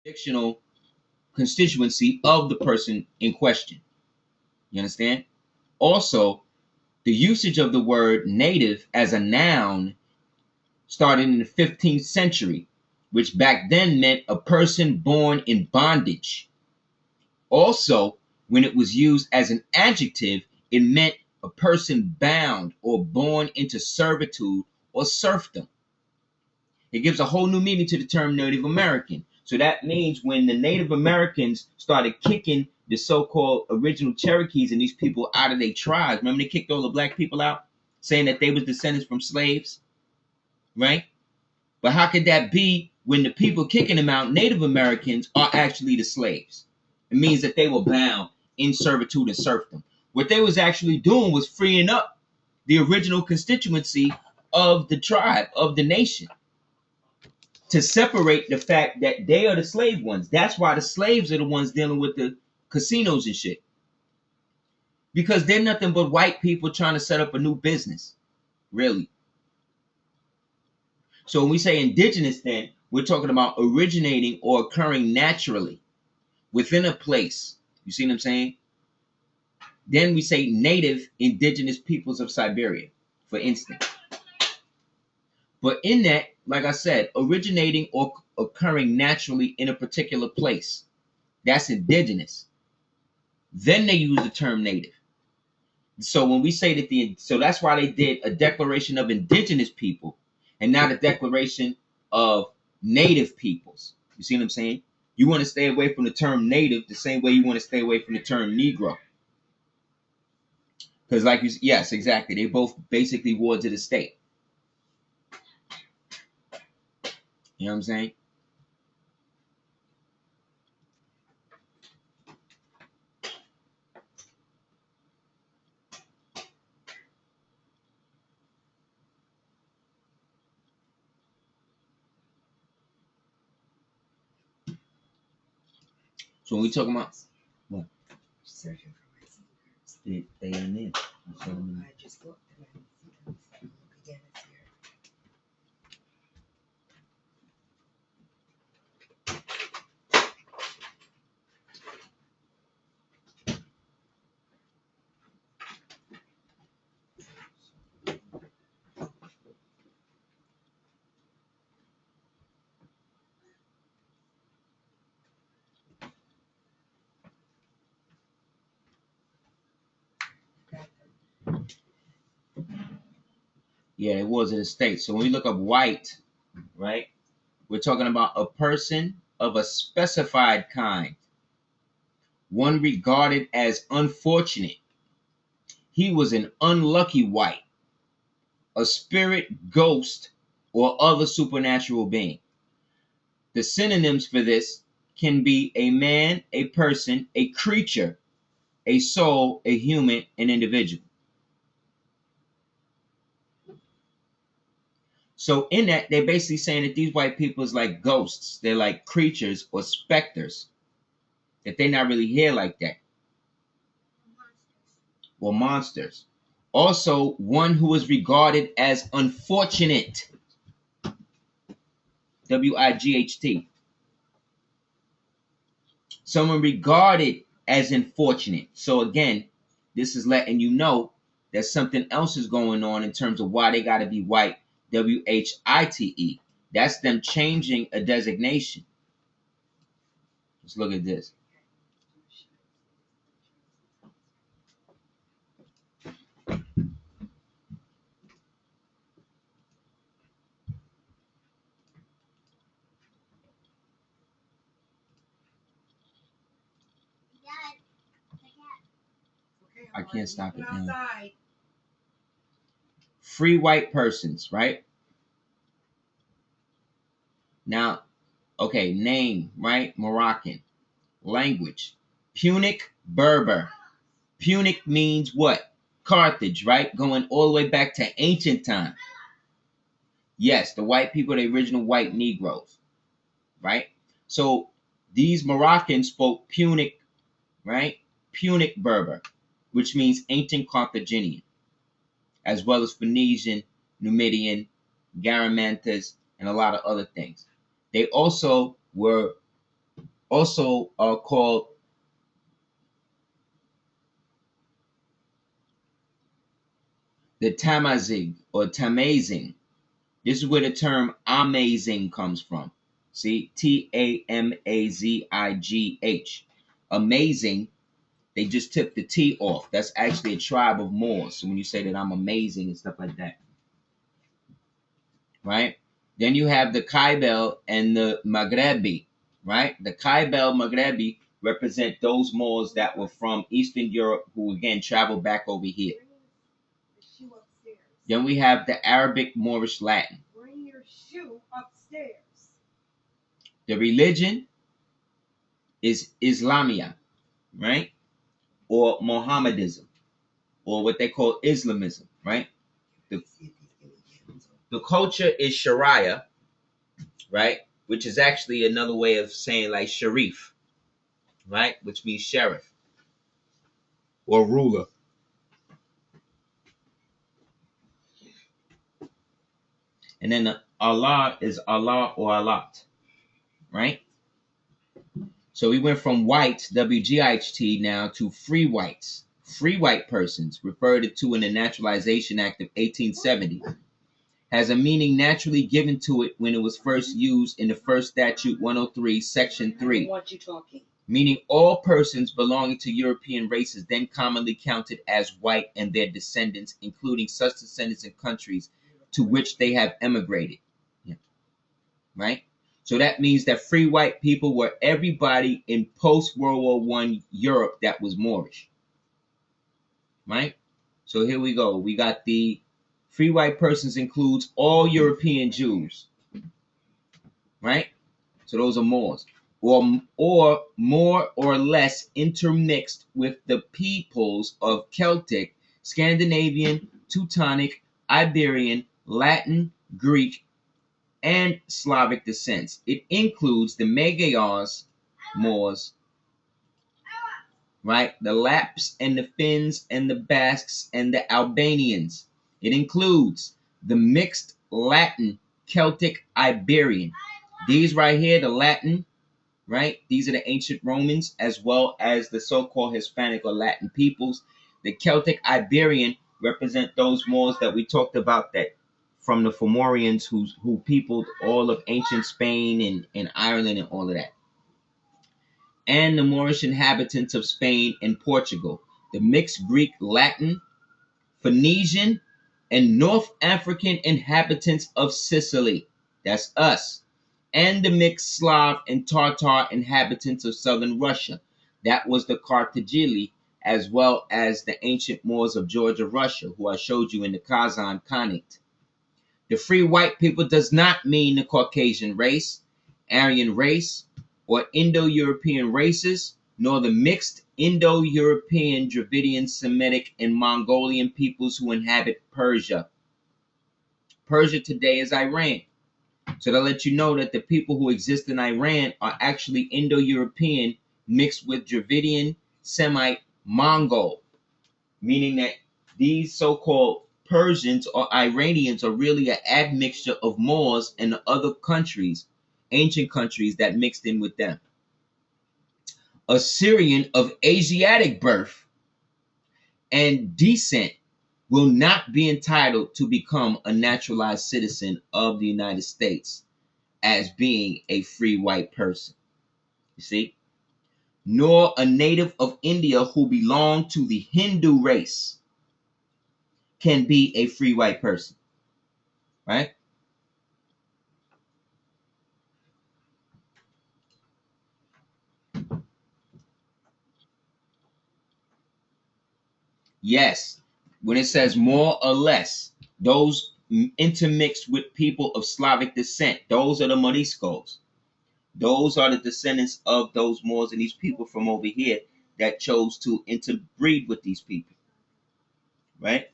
fictional constituency of the person in question. You understand? Also, the usage of the word native as a noun started in the 15th century, which back then meant a person born in bondage. Also, when it was used as an adjective, it meant a person bound or born into servitude or serfdom. It gives a whole new meaning to the term Native American. So that means when the Native Americans started kicking the so-called original Cherokees and these people out of their tribes, remember they kicked all the black people out, saying that they was descendants from slaves, right? But how could that be when the people kicking them out, Native Americans, are actually the slaves? It means that they were bound in servitude and serfdom. What they was actually doing was freeing up the original constituency of the tribe, of the nation, to separate the fact that they are the slave ones. That's why the slaves are the ones dealing with the casinos and shit. Because they're nothing but white people trying to set up a new business. Really. So when we say indigenous, then we're talking about originating or occurring naturally within a place. You see what I'm saying? Then we say native indigenous peoples of Siberia, for instance. But in that, like I said, originating or occurring naturally in a particular place, that's indigenous. Then they use the term native. So when we say that so that's why they did a declaration of indigenous people and not a declaration of native peoples. You see what I'm saying? You want to stay away from the term native the same way you want to stay away from the term Negro. Because like you, yes, exactly. They both basically wards of the state. You know what I'm saying? So when we talking about what? Searching for my sneakers. They ain't in. I just looked and I didn't see them. So look again, it's here. Yeah, it was in the States. So when we look up white, right, we're talking about a person of a specified kind, one regarded as unfortunate. He was an unlucky white, a spirit, ghost, or other supernatural being. The synonyms for this can be a man, a person, a creature, a soul, a human, an individual. So in that, they're basically saying that these white people is like ghosts. They're like creatures or specters. That they're not really here like that. Or monsters. Also, one who is regarded as unfortunate. W-I-G-H-T. Someone regarded as unfortunate. So again, this is letting you know that something else is going on in terms of why they got to be white. W-H-I-T-E. That's them changing a designation. Let's look at this. I can't stop it now. Free white persons, right? Now, okay, name, right? Moroccan. Language. Punic Berber. Punic means what? Carthage, right? Going all the way back to ancient time. Yes, the white people, the original white Negroes, right? So these Moroccans spoke Punic, right? Punic Berber, which means ancient Carthaginian, as well as Phoenician, Numidian, Garamantas, and a lot of other things. They also were also called the Tamazigh or Tamazing. This is where the term amazing comes from. See, Tamazigh. Amazing, they just took the T off. That's actually a tribe of Moors. So when you say that I'm amazing and stuff like that, right? Then you have the Kaibel and the Maghrebi, right? The Kaibel Maghrebi represent those Moors that were from Eastern Europe who again traveled back over here. Then we have the Arabic Moorish Latin. Bring your shoe upstairs. The religion is Islamia, right? Or Mohammedanism, or what they call Islamism, right? The culture is Sharia, right? Which is actually another way of saying like Sharif, right? Which means sheriff or ruler. And then Allah is Allah or Alat, right? So we went from whites, WGIHT, now to free whites. Free white persons, referred to in the Naturalization Act of 1870, has a meaning naturally given to it when it was first used in the first statute 103, section 3. What you talking? Meaning all persons belonging to European races then commonly counted as white and their descendants, including such descendants in countries to which they have emigrated. Yeah. Right? So that means that free white people were everybody in post-World War I Europe that was Moorish. Right? So here we go. We got the free white persons includes all European Jews. Right? So those are Moors. Or more or less intermixed with the peoples of Celtic, Scandinavian, Teutonic, Iberian, Latin, Greek, and Slavic descents. It includes the Magyars, Moors, right? The Lapps and the Finns and the Basques and the Albanians. It includes the mixed Latin, Celtic, Iberian. These right here, the Latin, right? These are the ancient Romans as well as the so-called Hispanic or Latin peoples. The Celtic Iberian represent those Moors that we talked about that from the Fomorians who peopled all of ancient Spain and Ireland and all of that. And the Moorish inhabitants of Spain and Portugal. The mixed Greek, Latin, Phoenician, and North African inhabitants of Sicily. That's us. And the mixed Slav and Tartar inhabitants of southern Russia. That was the Carthagili, as well as the ancient Moors of Georgia, Russia, who I showed you in the Kazan Khanate. The free white people does not mean the Caucasian race, Aryan race, or Indo-European races, nor the mixed Indo-European, Dravidian, Semitic, and Mongolian peoples who inhabit Persia. Persia today is Iran. So to let you know that the people who exist in Iran are actually Indo-European mixed with Dravidian, Semite, Mongol, meaning that these so-called Persians or Iranians are really an admixture of Moors and the other countries, ancient countries that mixed in with them. Assyrian of Asiatic birth and descent will not be entitled to become a naturalized citizen of the United States as being a free white person. You see? Nor a native of India who belong to the Hindu race can be a free white person. Right? Yes. When it says more or less, those intermixed with people of Slavic descent, those are the Moriscos. Those are the descendants of those Moors and these people from over here that chose to interbreed with these people. Right?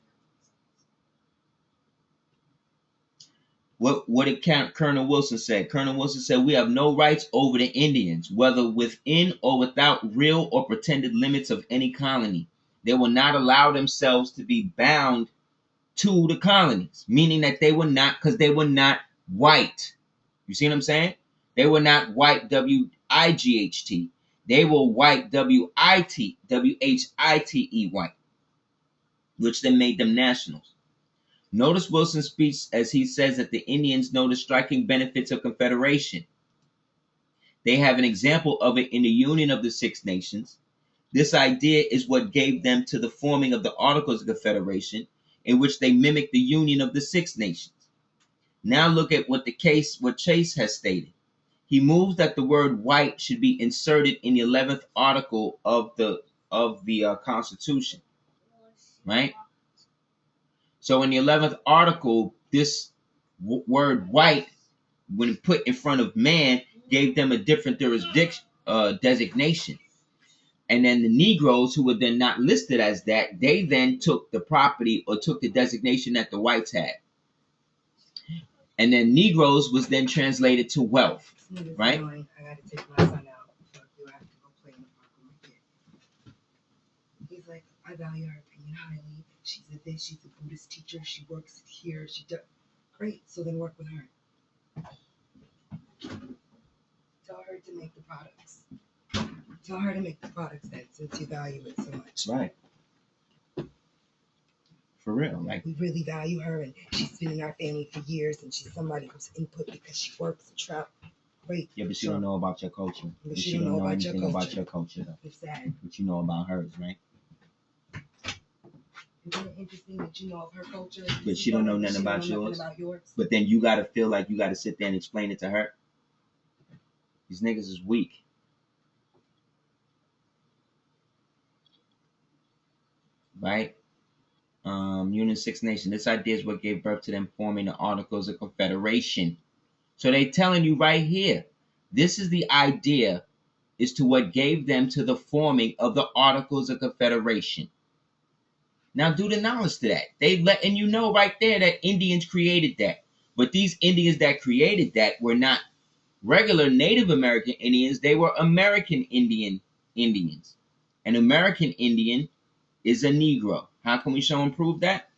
What did Colonel Wilson say? Colonel Wilson said, we have no rights over the Indians, whether within or without real or pretended limits of any colony. They will not allow themselves to be bound to the colonies, meaning that they were not, because they were not white. You see what I'm saying? They were not white, WIGHT. W-I-G-H-T. They were white, W-H-I-T-E, white, which then made them nationals. Notice Wilson's speech as he says that the Indians know the striking benefits of Confederation. They have an example of it in the Union of the Six Nations. This idea is what gave them to the forming of the Articles of Confederation, in which they mimic the Union of the Six Nations. Now look at what Chase has stated. He moves that the word white should be inserted in the 11th article of the Constitution, right? So in the 11th article, this word white, when put in front of man, gave them a different designation. And then the Negroes, who were then not listed as that, they then took the property or took the designation that the whites had. And then Negroes was then translated to wealth, right? I gotta take my son out. So you have to go play in the park with my kid. He's like, I value her opinion highly. She's a this, she's a Buddhist teacher, she works here, she does great, so then work with her. Tell her to make the products. Tell her to make the products that since you value it so much. Right. For real. Like, we really value her and she's been in our family for years and she's somebody who's input because she works and travel. Great. Yeah, but she don't know about your culture. But she don't know anything about your culture though. It's sad. But you know about hers, right? Isn't it interesting that you know of her culture? But she don't know nothing about yours. But then you gotta feel like you gotta sit there and explain it to her. These niggas is weak. Right? Union Six Nations. This idea is what gave birth to them forming the Articles of Confederation. So they telling you right here, this is the idea as to what gave them to the forming of the Articles of Confederation. Now do the knowledge to that. They letting you know right there that Indians created that. But these Indians that created that were not regular Native American Indians. They were American Indians. An American Indian is a Negro. How can we show and prove that?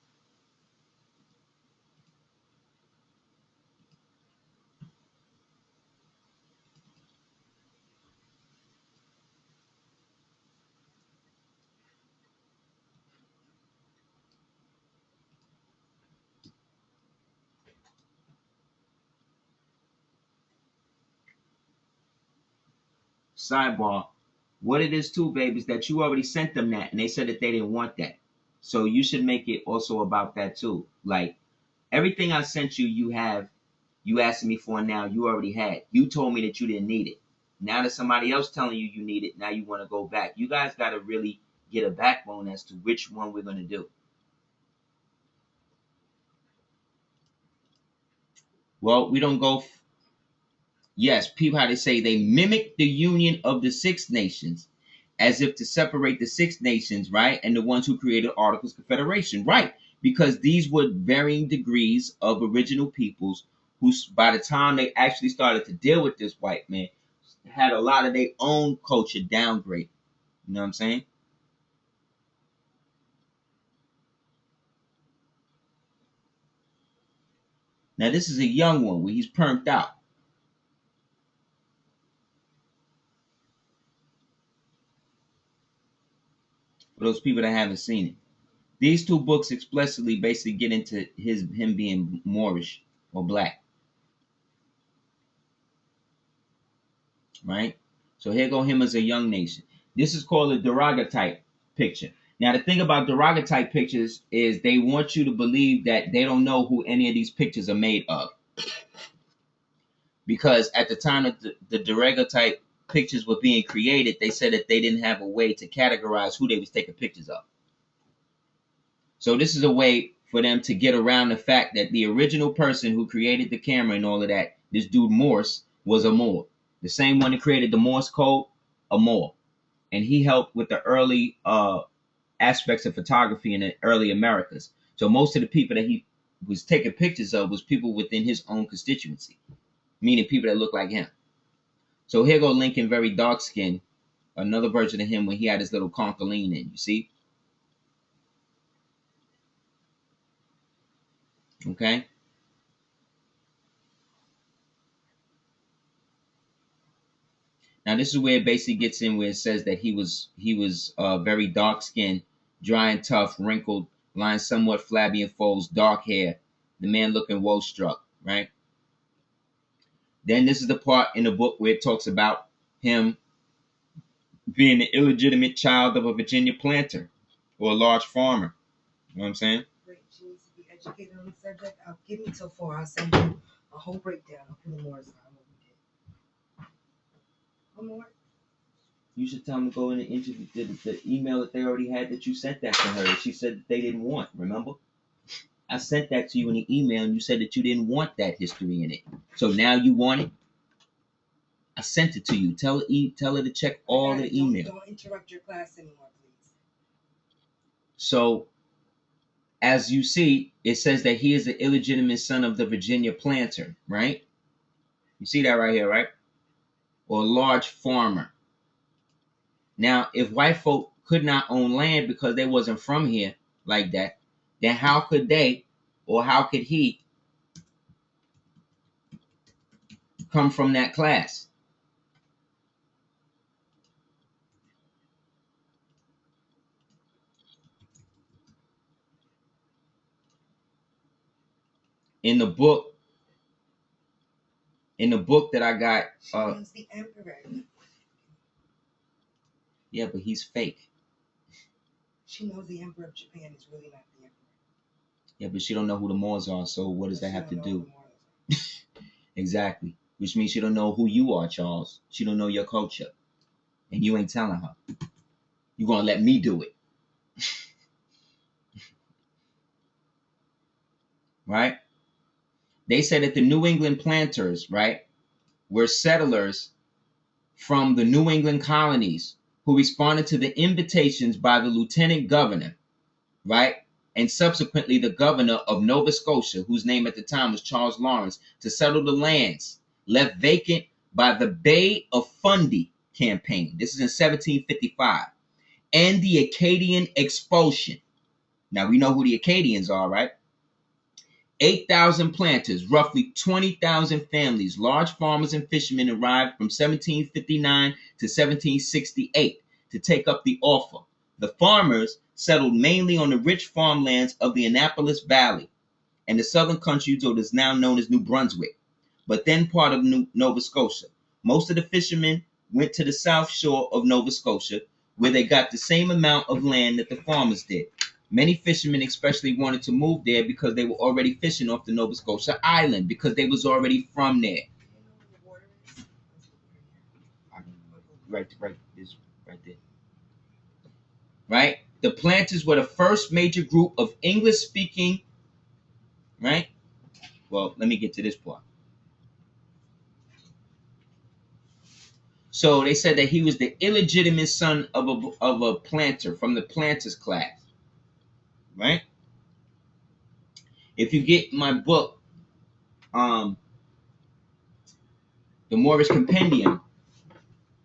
Sidebar. What it is too, baby, is that you already sent them that and they said that they didn't want that. So you should make it also about that too. Like everything I sent you, you asking me for now, you already had. You told me that you didn't need it. Now that somebody else telling you you need it, now you want to go back. You guys got to really get a backbone as to which one we're going to do. Well, we don't go. Yes, people how they say they mimic the union of the Six Nations as if to separate the Six Nations, right? And the ones who created Articles of Confederation, right? Because these were varying degrees of original peoples who, by the time they actually started to deal with this white man, had a lot of their own culture downgraded. You know what I'm saying? Now, this is a young one where he's perked out. For those people that haven't seen it. These two books explicitly basically get into him being Moorish or black. Right? So here go him as a young nation. This is called a daguerreotype picture. Now the thing about daguerreotype pictures is they want you to believe that they don't know who any of these pictures are made of. Because at the time that the daguerreotype pictures were being created, they said that they didn't have a way to categorize who they was taking pictures of. So this is a way for them to get around the fact that the original person who created the camera and all of that, this dude Morse, was a Moor. The same one that created the Morse code, a Moor. And he helped with the early aspects of photography in the early Americas. So most of the people that he was taking pictures of was people within his own constituency, meaning people that look like him. So here go Lincoln, very dark skinned, another version of him when he had his little concholine in, you see? Okay? Now this is where it basically gets in where it says that he was very dark skinned, dry and tough, wrinkled, lying somewhat flabby in folds, dark hair. The man looking woe struck, right? Then this is the part in the book where it talks about him being the illegitimate child of a Virginia planter or a large farmer. You know what I'm saying? Great. She needs to be educated on the subject. I'll give me till 4. I'll send you a whole breakdown of who the Moors are and what we did. One more. You should tell them to go in and interview the email that they already had that you sent that to her. She said that they didn't want. Remember? I sent that to you in the email, and you said that you didn't want that history in it. So now you want it. I sent it to you. Tell her to check all the email. Don't interrupt your class anymore, please. So, as you see, it says that he is the illegitimate son of the Virginia planter, right? You see that right here, right? Or a large farmer. Now, if white folk could not own land because they wasn't from here like that, then how could they, or how could he come from that class? In the book that I got, she knows the emperor. Yeah, but he's fake. She knows the emperor of Japan is really not the emperor. Yeah, but she don't know who the Moors are, so what does that have to do? Exactly. Which means she don't know who you are, Charles. She don't know your culture. And you ain't telling her. You're gonna let me do it. Right? They said that the New England planters, right, were settlers from the New England colonies who responded to the invitations by the lieutenant governor, right, and subsequently the governor of Nova Scotia, whose name at the time was Charles Lawrence, to settle the lands left vacant by the Bay of Fundy campaign. This is in 1755. And the Acadian expulsion. Now we know who the Acadians are, right? 8,000 planters, roughly 20,000 families, large farmers and fishermen arrived from 1759 to 1768 to take up the offer. The farmers settled mainly on the rich farmlands of the Annapolis Valley and the southern country, what is now known as New Brunswick, but then part of Nova Scotia. Most of the fishermen went to the south shore of Nova Scotia, where they got the same amount of land that the farmers did. Many fishermen especially wanted to move there because they were already fishing off the Nova Scotia island, because they was already from there. Right there. Right? The planters were the first major group of English-speaking, right? Well, let me get to this part. So they said that he was the illegitimate son of a planter from the planters class, right? If you get my book, the Moorish Compendium,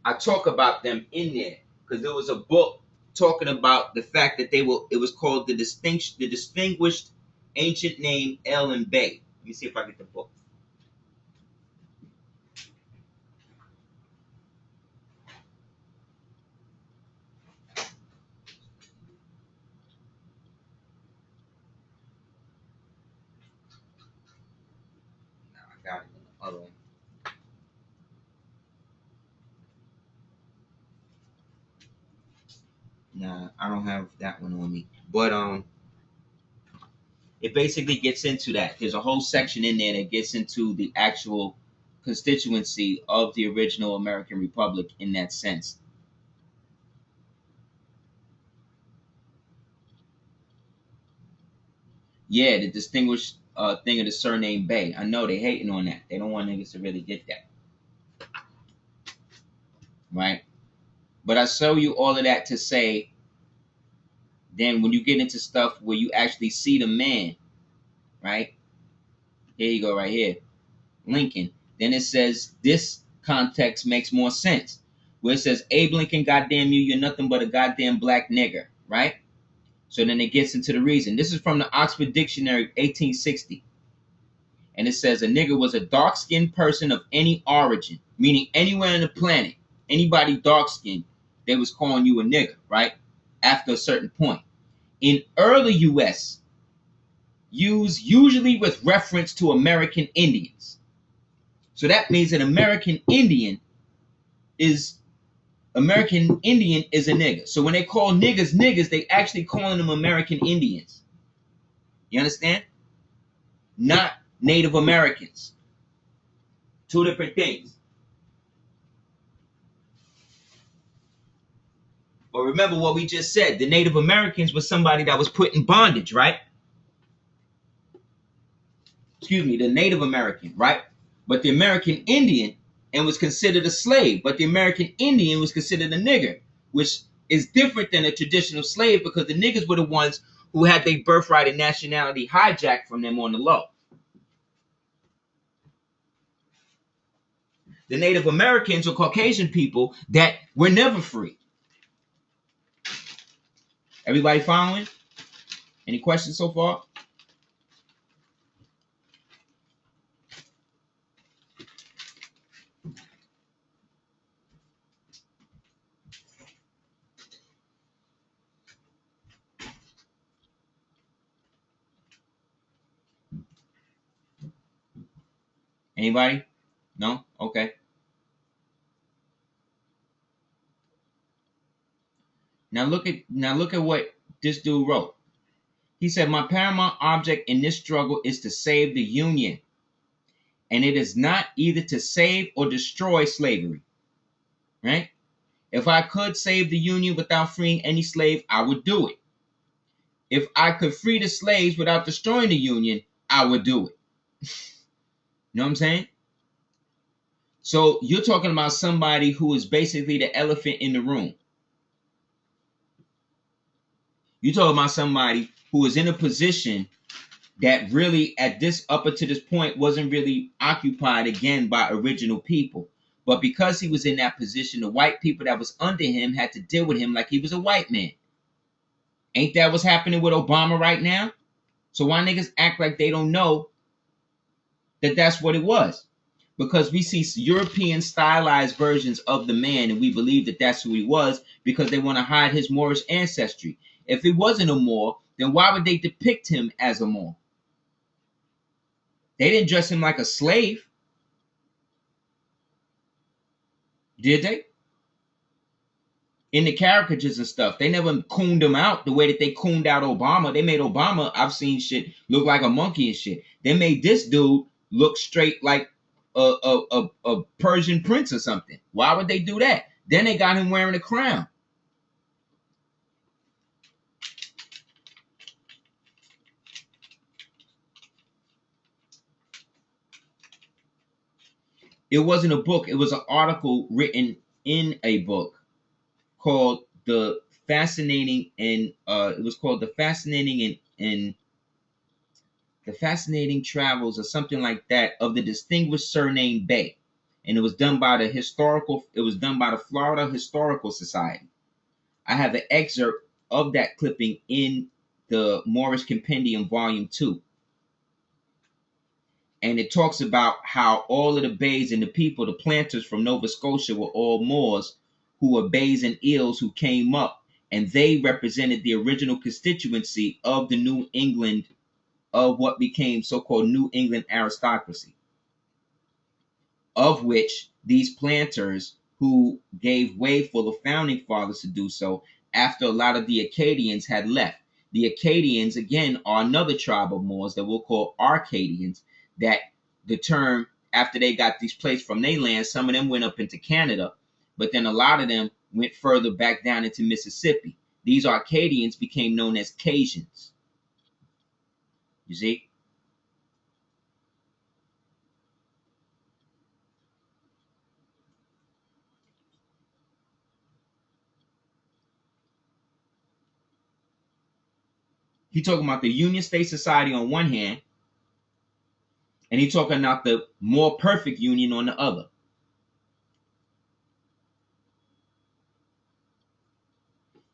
I talk about them in there because there was a book talking about the fact that they were. It was called the distinguished ancient name El and Bay. Let me see if I get the book. Now I got it in the other one. Nah, I don't have that one on me. But it basically gets into that. There's a whole section in there that gets into the actual constituency of the original American Republic in that sense. Yeah, the distinguished thing of the surname Bay. I know they hating on that. They don't want niggas to really get that. Right? But I show you all of that to say, then when you get into stuff where you actually see the man, right? Here you go, right here. Lincoln. Then it says this context makes more sense. Where it says, Abe Lincoln, goddamn you, you're nothing but a goddamn black nigger, right? So then it gets into the reason. This is from the Oxford Dictionary, 1860. And it says a nigger was a dark-skinned person of any origin, meaning anywhere on the planet, anybody dark skinned, they was calling you a nigger, right? After a certain point. In early US, used usually with reference to American Indians. So that means an American Indian is a nigger. So when they call niggas niggas, they actually calling them American Indians. You understand? Not Native Americans. Two different things. But remember what we just said. The Native Americans was somebody that was put in bondage, right? Excuse me, the Native American, right? But the American Indian and was considered a slave. But the American Indian was considered a nigger, which is different than a traditional slave because the niggers were the ones who had their birthright and nationality hijacked from them on the low. The Native Americans or Caucasian people that were never free. Everybody following? Any questions so far? Anybody? No? Okay. Now look at what this dude wrote. He said, my paramount object in this struggle is to save the Union. And it is not either to save or destroy slavery. Right? If I could save the Union without freeing any slave, I would do it. If I could free the slaves without destroying the Union, I would do it. You know what I'm saying? So you're talking about somebody who is basically the elephant in the room. You're talking about somebody who is in a position that really, at this up until this point, wasn't really occupied again by original people. But because he was in that position, the white people that was under him had to deal with him like he was a white man. Ain't that what's happening with Obama right now? So why niggas act like they don't know that that's what it was? Because we see European stylized versions of the man and we believe that that's who he was because they want to hide his Moorish ancestry. If he wasn't a Moor, then why would they depict him as a Moor? They didn't dress him like a slave. Did they? In the caricatures and stuff. They never cooned him out the way that they cooned out Obama. They made Obama, I've seen shit, look like a monkey and shit. They made this dude look straight like a Persian prince or something. Why would they do that? Then they got him wearing a crown. It wasn't a book. It was an article written in a book called The Fascinating and it was called The Fascinating and The Fascinating Travels or something like that of the Distinguished Surname Bay. And it was done by the Florida Historical Society. I have an excerpt of that clipping in the Moorish Compendium Volume 2. And it talks about how all of the Bays and the people, the planters from Nova Scotia, were all Moors who were Bays and Eels who came up, and they represented the original constituency of the New England, of what became so-called New England aristocracy, of which these planters who gave way for the founding fathers to do so after a lot of the Acadians had left. The Acadians, again, are another tribe of Moors that we'll call Arcadians, that the term, after they got displaced from their land, some of them went up into Canada, but then a lot of them went further back down into Mississippi. These Arcadians became known as Cajuns. You see? He talking about the Union State Society on one hand, and he talking about the more perfect union on the other.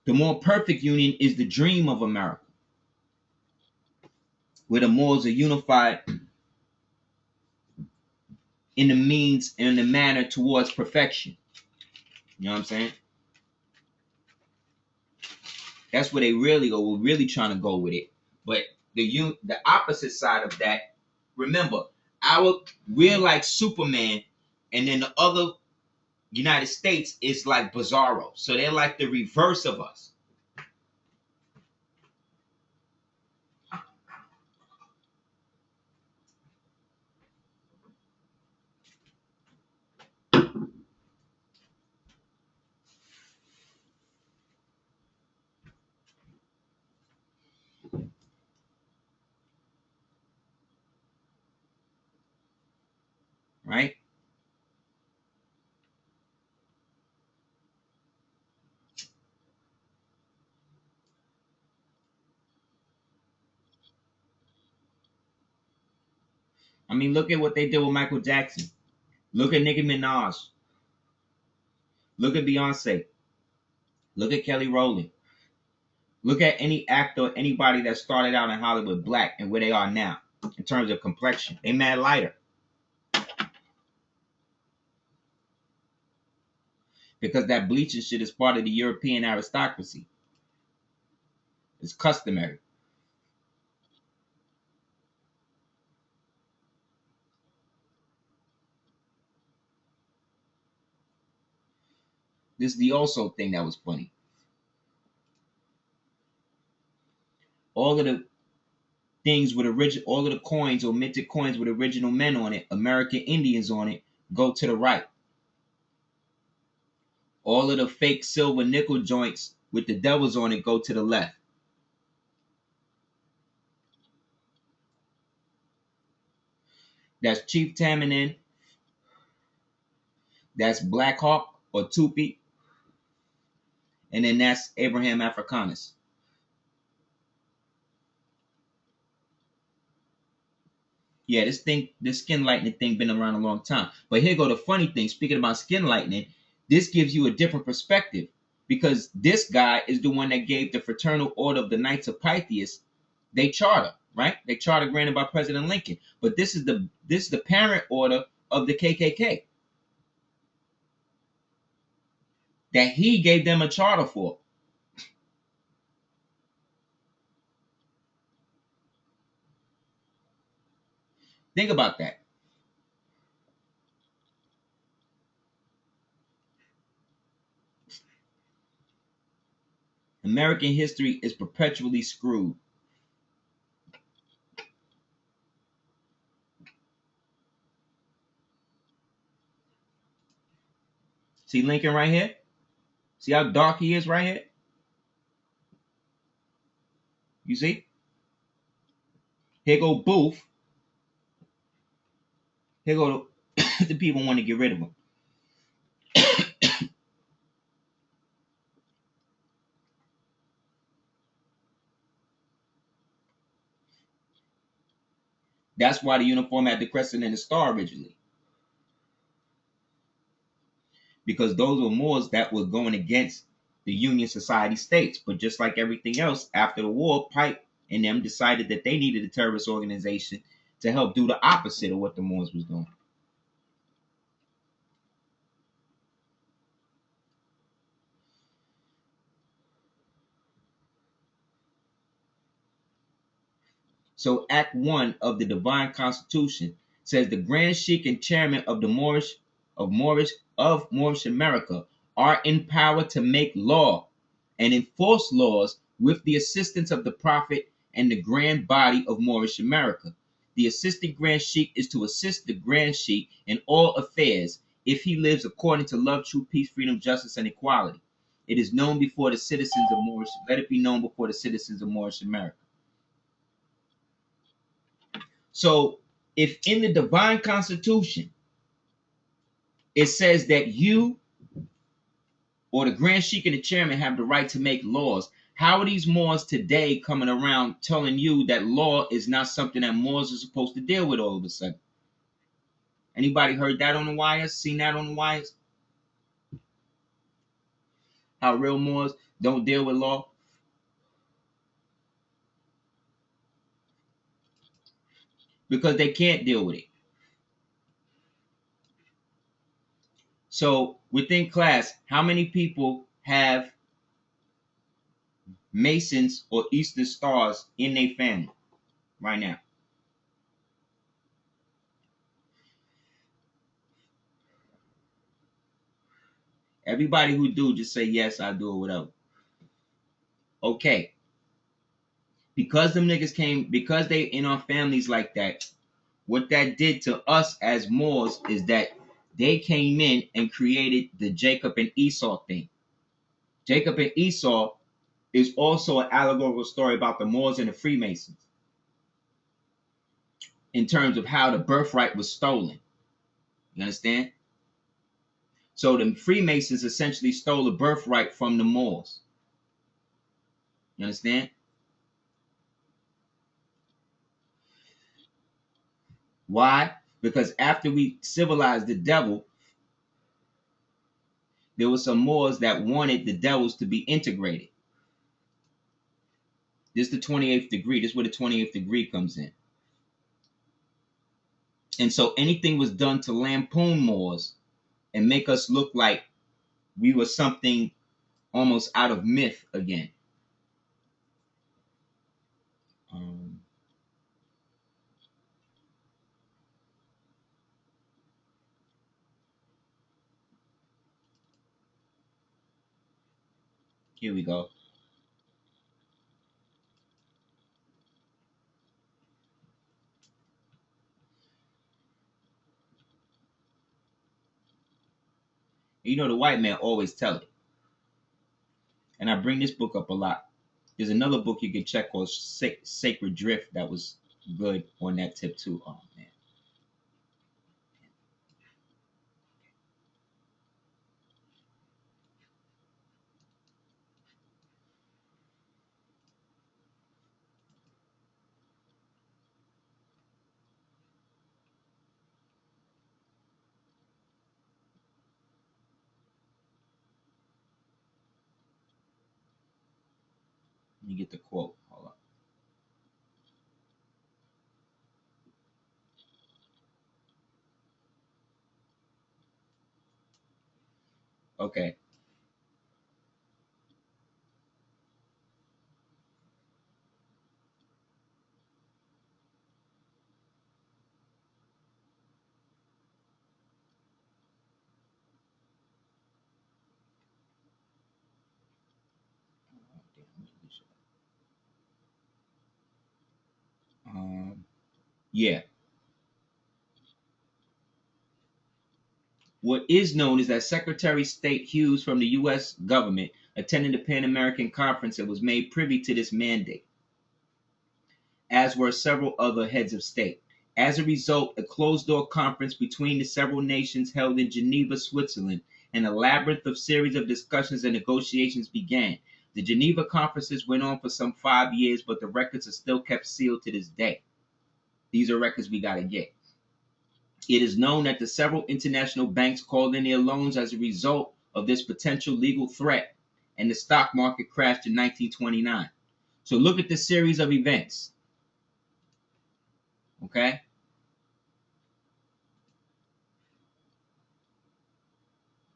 The more perfect union is the dream of America, where the Moors are unified in the means and the manner towards perfection. You know what I'm saying? That's where they really go. We're really trying to go with it. But the opposite side of that, remember, we're like Superman, and then the other United States is like Bizarro. So they're like the reverse of us. Right? I mean, look at what they did with Michael Jackson. Look at Nicki Minaj. Look at Beyonce. Look at Kelly Rowland. Look at any actor, anybody that started out in Hollywood black and where they are now in terms of complexion. They mad lighter. Because that bleaching shit is part of the European aristocracy. It's customary. This is the also thing that was funny. All of the things with all of the coins or minted coins with original men on it, American Indians on it, go to the right. All of the fake silver nickel joints with the devils on it go to the left. That's Chief Tamminen. That's Black Hawk or Tupi. And then that's Abraham Africanus. Yeah, this skin lightening thing been around a long time. But here go the funny thing. Speaking about skin lightening, this gives you a different perspective because this guy is the one that gave the Fraternal Order of the Knights of Pythias they charter, right? They charter granted by President Lincoln. But this is the parent order of the KKK that he gave them a charter for. Think about that. American history is perpetually screwed. See Lincoln right here? See how dark he is right here? You see? Here go Booth. Here go the people want to get rid of him. That's why the uniform had the crescent and the star originally. Because those were Moors that were going against the Union Society states. But just like everything else, after the war, Pike and them decided that they needed a terrorist organization to help do the opposite of what the Moors was doing. So Act 1 of the Divine Constitution says the Grand Sheik and Chairman of the Moorish America are empowered to make law and enforce laws with the assistance of the Prophet and the Grand Body of Moorish America. The assistant Grand Sheik is to assist the Grand Sheik in all affairs if he lives according to love, truth, peace, freedom, justice, and equality. It is known before the citizens of Moorish. Let it be known before the citizens of Moorish America. So if in the divine constitution it says that you or the Grand Sheik and the chairman have the right to make laws, how are these Moors today coming around telling you that law is not something that Moors are supposed to deal with all of a sudden? Anybody heard that on the wires? Seen that on the wires? How real Moors don't deal with law? Because they can't deal with it. So within class, how many people have Masons or Eastern Stars in their family right now? Everybody who do, just say yes, I do, or whatever. Okay. Because them niggas came, because they in our families like that, what that did to us as Moors is that they came in and created the Jacob and Esau thing. Jacob and Esau is also an allegorical story about the Moors and the Freemasons in terms of how the birthright was stolen. You understand? So the Freemasons essentially stole the birthright from the Moors. You understand? Why? Because after we civilized the devil, there were some Moors that wanted the devils to be integrated. This is the 28th degree. This is where the 28th degree comes in. And so anything was done to lampoon Moors and make us look like we were something almost out of myth again. Um, Here we go. You know, the white man always tell it. And I bring this book up a lot. There's another book you can check called Sacred Drift that was good on that tip too. Oh, man. Let me get the quote. Hold up. Okay. Yeah. What is known is that Secretary of State Hughes from the U.S. government attended the Pan American Conference and was made privy to this mandate, as were several other heads of state. As a result, a closed door conference between the several nations held in Geneva, Switzerland, and a labyrinth of series of discussions and negotiations began. The Geneva conferences went on for some 5 years, but the records are still kept sealed to this day. These are records we got to get. It is known that the several international banks called in their loans as a result of this potential legal threat, and the stock market crashed in 1929. So look at the series of events. Okay?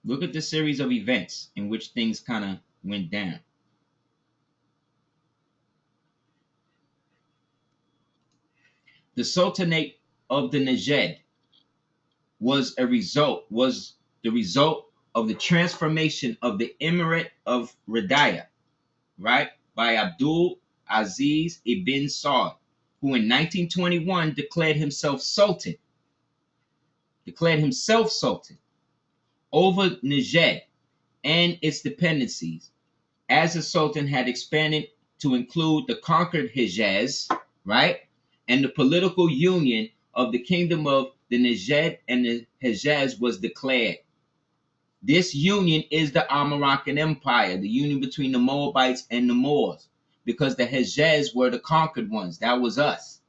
Look at the series of events in which things kind of went down. The Sultanate of the Najd was the result of the transformation of the Emirate of Radaya, right, by Abdul Aziz ibn Saud, who in 1921 declared himself sultan over Najd and its dependencies, as the sultan had expanded to include the conquered Hejaz, right, and the political union of the kingdom of the Najd and the Hejaz was declared. This union is the Al-Moroccan Empire, the union between the Moabites and the Moors, because the Hejaz were the conquered ones. That was us.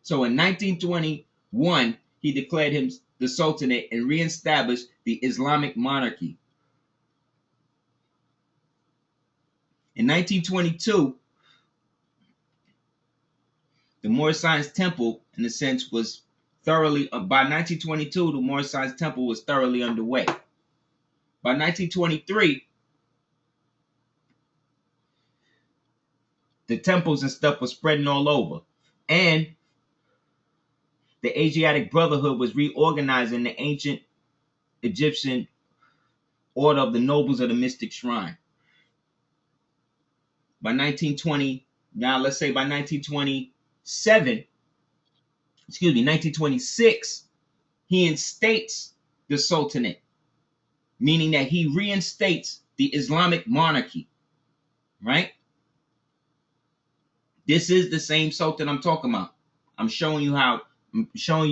So in 1921, he declared him the Sultanate and reestablished the Islamic monarchy. In 1922, the Moorish Science Temple, in a sense, was thoroughly, by 1922, the Moorish Science Temple was thoroughly underway. By 1923, the temples and stuff was spreading all over. And the Asiatic Brotherhood was reorganizing the ancient Egyptian order of the nobles of the mystic shrine. By 1920, now let's say by 1926, he instates the sultanate, meaning that he reinstates the Islamic monarchy, right? This is the same sultan I'm talking about. I'm showing you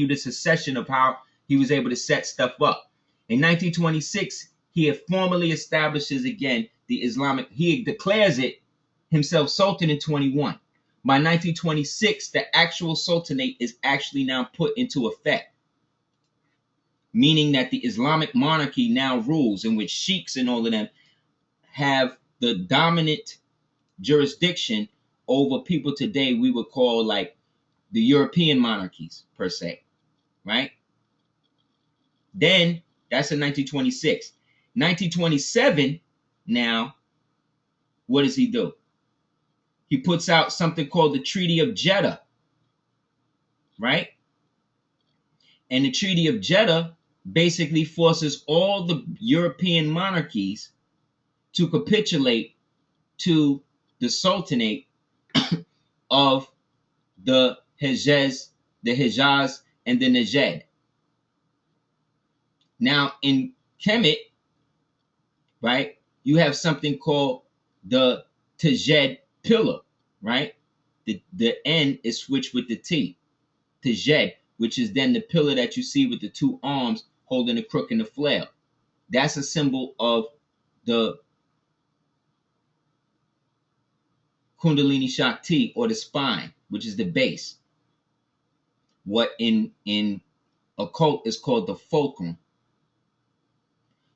the succession of how he was able to set stuff up. In 1926, he formally establishes again the Islamic, he declares it himself sultan in 21. By 1926, the actual sultanate is actually now put into effect, meaning that the Islamic monarchy now rules, in which sheiks and all of them have the dominant jurisdiction over people today we would call like the European monarchies per se, right? Then that's in 1926. 1927, now, what does he do? He puts out something called the Treaty of Jeddah, right? And the Treaty of Jeddah basically forces all the European monarchies to capitulate to the Sultanate of the Hejaz, and the Najd. Now in Kemet, right, you have something called the Tajd pillar, right? The N is switched with the T. Tajd, which is then the pillar that you see with the two arms holding the crook and the flail. That's a symbol of the Kundalini Shakti, or the spine, which is the base. What in occult is called the fulcrum.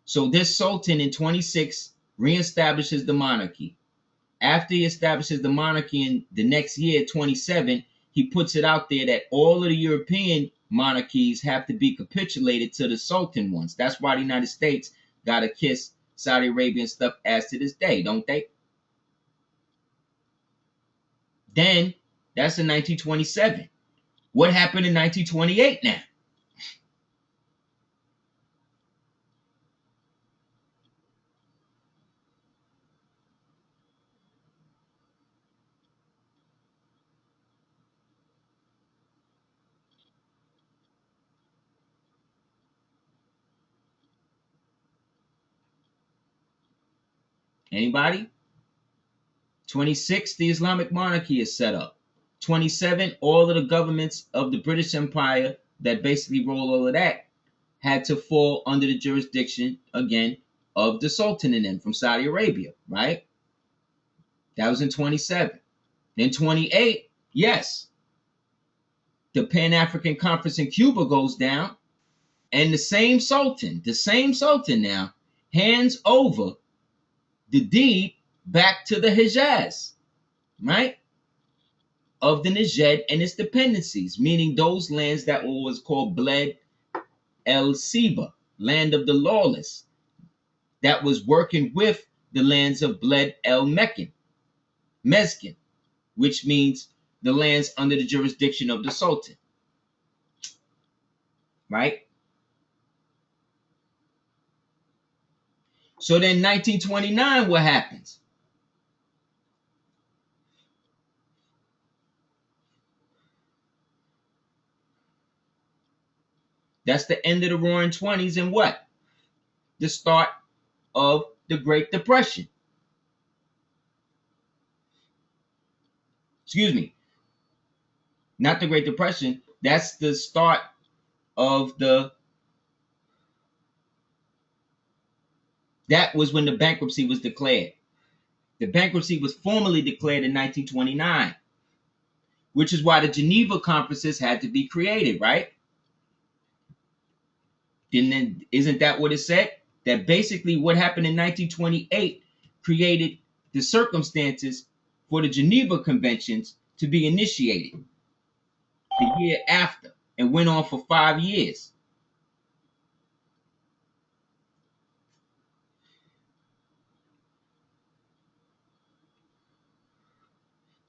So this sultan in 26 reestablishes the monarchy. After he establishes the monarchy in the next year, 27, he puts it out there that all of the European monarchies have to be capitulated to the sultan once. That's why the United States got to kiss Saudi Arabia and stuff as to this day, don't they? Then that's in 1927. What happened in 1928 now? Anybody? 26, the Islamic monarchy is set up. 27, all of the governments of the British Empire that basically roll all of that had to fall under the jurisdiction, again, of the Sultan and them from Saudi Arabia, right? That was in 27. Then 28, yes, the Pan-African Conference in Cuba goes down, and the same Sultan now hands over the deed back to the Hejaz, right, of the Najd and its dependencies, meaning those lands that was called Bled El Siba, land of the lawless, that was working with the lands of Bled El Mezkin, which means the lands under the jurisdiction of the Sultan, right? So then 1929, what happens? That's the end of the Roaring Twenties, and what? The start of the Great Depression. Excuse me, not the Great Depression. That's the start of that was when the bankruptcy was declared. The bankruptcy was formally declared in 1929, which is why the Geneva conferences had to be created, right? Isn't that what it said? That basically what happened in 1928 created the circumstances for the Geneva Conventions to be initiated the year after. and went on for 5 years.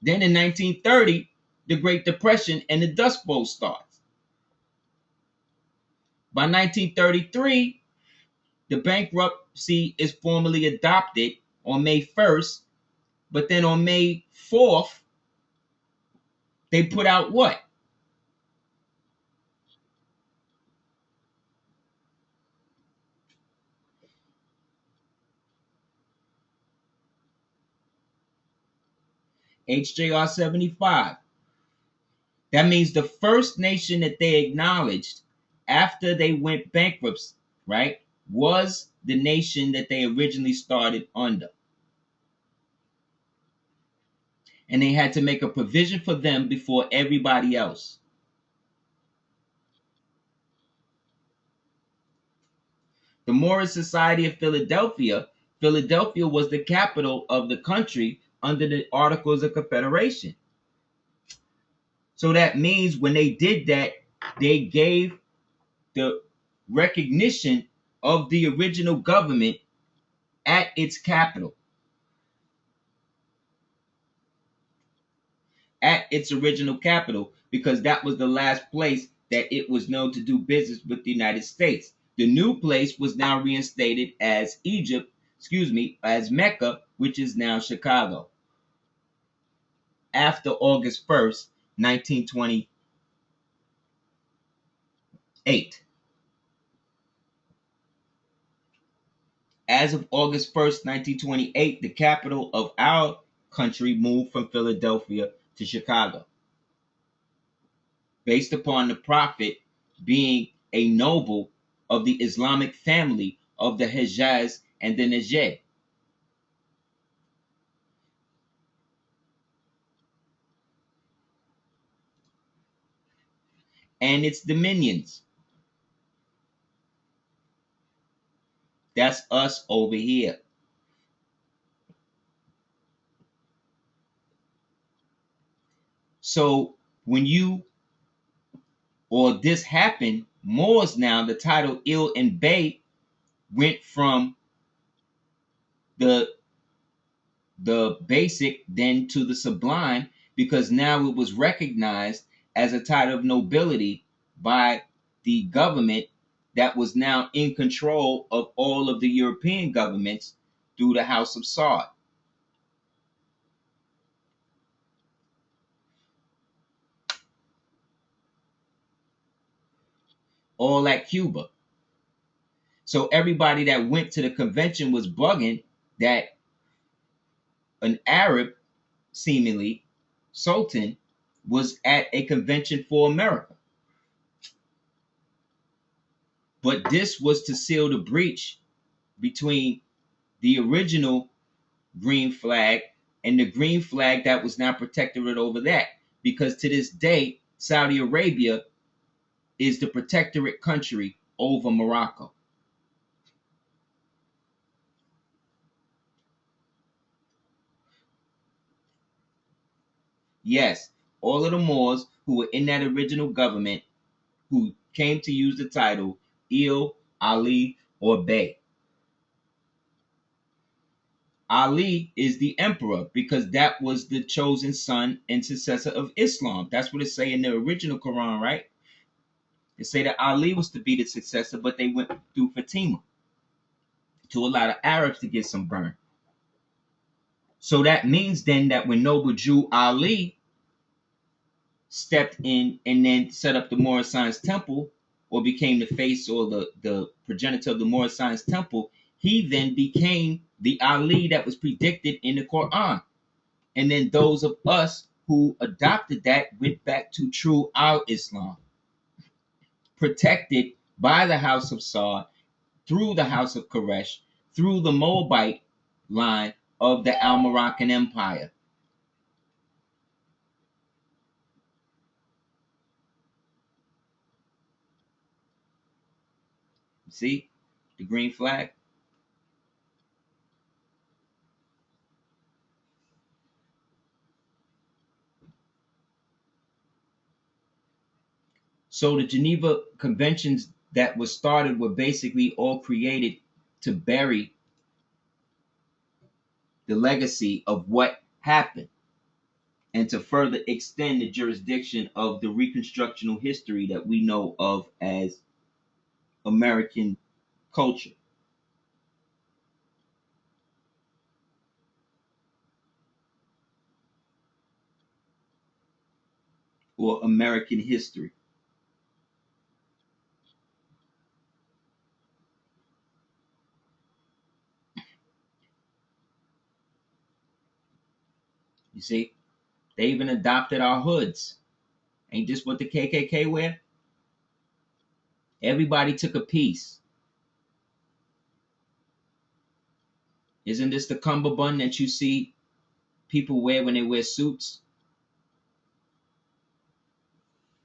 Then in 1930, the Great Depression and the Dust Bowl starts. By 1933, the bankruptcy is formally adopted on May 1st, but then on May 4th, they put out what? HJR 75. That means the first nation that they acknowledged after they went bankrupt, right, was the nation that they originally started under. And they had to make a provision for them before everybody else. The Moorish Society of Philadelphia, Philadelphia was the capital of the country under the Articles of Confederation. So that means when they did that, they gave the recognition of the original government at its capital, at its original capital, because that was the last place that it was known to do business with the United States. The new place was now reinstated as as Mecca, which is now Chicago, after August 1st, 1928. As of August 1st, 1928, the capital of our country moved from Philadelphia to Chicago, based upon the prophet being a noble of the Islamic family of the Hejaz and the Najd. And its dominions. That's us over here. So when this happened, Moors now, the title Il and Bey went from the basic then to the sublime, because now it was recognized as a title of nobility by the government that was now in control of all of the European governments through the House of Saud. All at Cuba. So everybody that went to the convention was bugging that an Arab, seemingly, sultan was at a convention for America. But this was to seal the breach between the original green flag and the green flag that was now protectorate over that. Because to this day, Saudi Arabia is the protectorate country over Morocco. Yes, all of the Moors who were in that original government who came to use the title Il, Ali, or Bey. Ali is the emperor because that was the chosen son and successor of Islam. That's what it say in the original Quran, right? It say that Ali was to be the successor, but they went through Fatima to allow the Arabs to get some burn. So that means then that when noble Jew Ali stepped in and then set up the Moorish Science Temple, or became the face or the progenitor of the Moorish Science Temple, he then became the Ali that was predicted in the Quran. And then those of us who adopted that went back to true Al-Islam, protected by the House of Saud, through the House of Koresh, through the Moabite line of the Al-Moroccan Empire. See the green flag? So the Geneva Conventions that were started were basically all created to bury the legacy of what happened and to further extend the jurisdiction of the reconstructional history that we know of as American culture or American history. You see, they even adopted our hoods. Ain't this what the KKK wear? Everybody took a piece. Isn't this the cummerbund that you see people wear when they wear suits?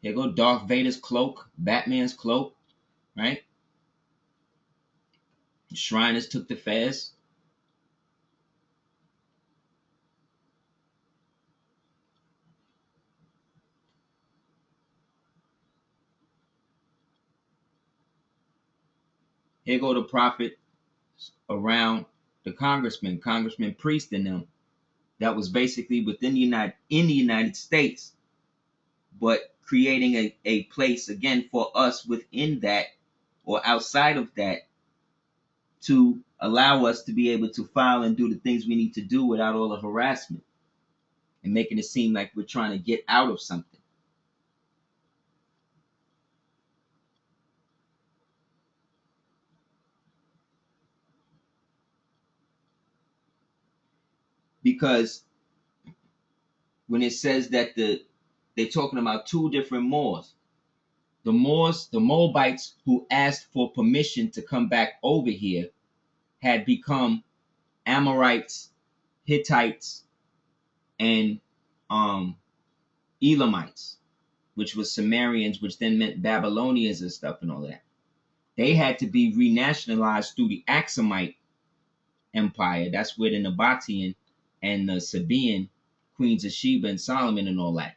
Here go Darth Vader's cloak, Batman's cloak, right? Shriners took the fez. Here go the prophet around the congressman, priest in them. That was basically within the United States, but creating a place again for us within that or outside of that to allow us to be able to file and do the things we need to do without all the harassment and making it seem like we're trying to get out of something. Because when it says that they're talking about two different Moors. The Moors, the Moabites who asked for permission to come back over here had become Amorites, Hittites, and Elamites, which was Sumerians, which then meant Babylonians and stuff and all that. They had to be renationalized through the Aksumite Empire. That's where the Nabatean and the Sabaean queens of Sheba and Solomon and all that.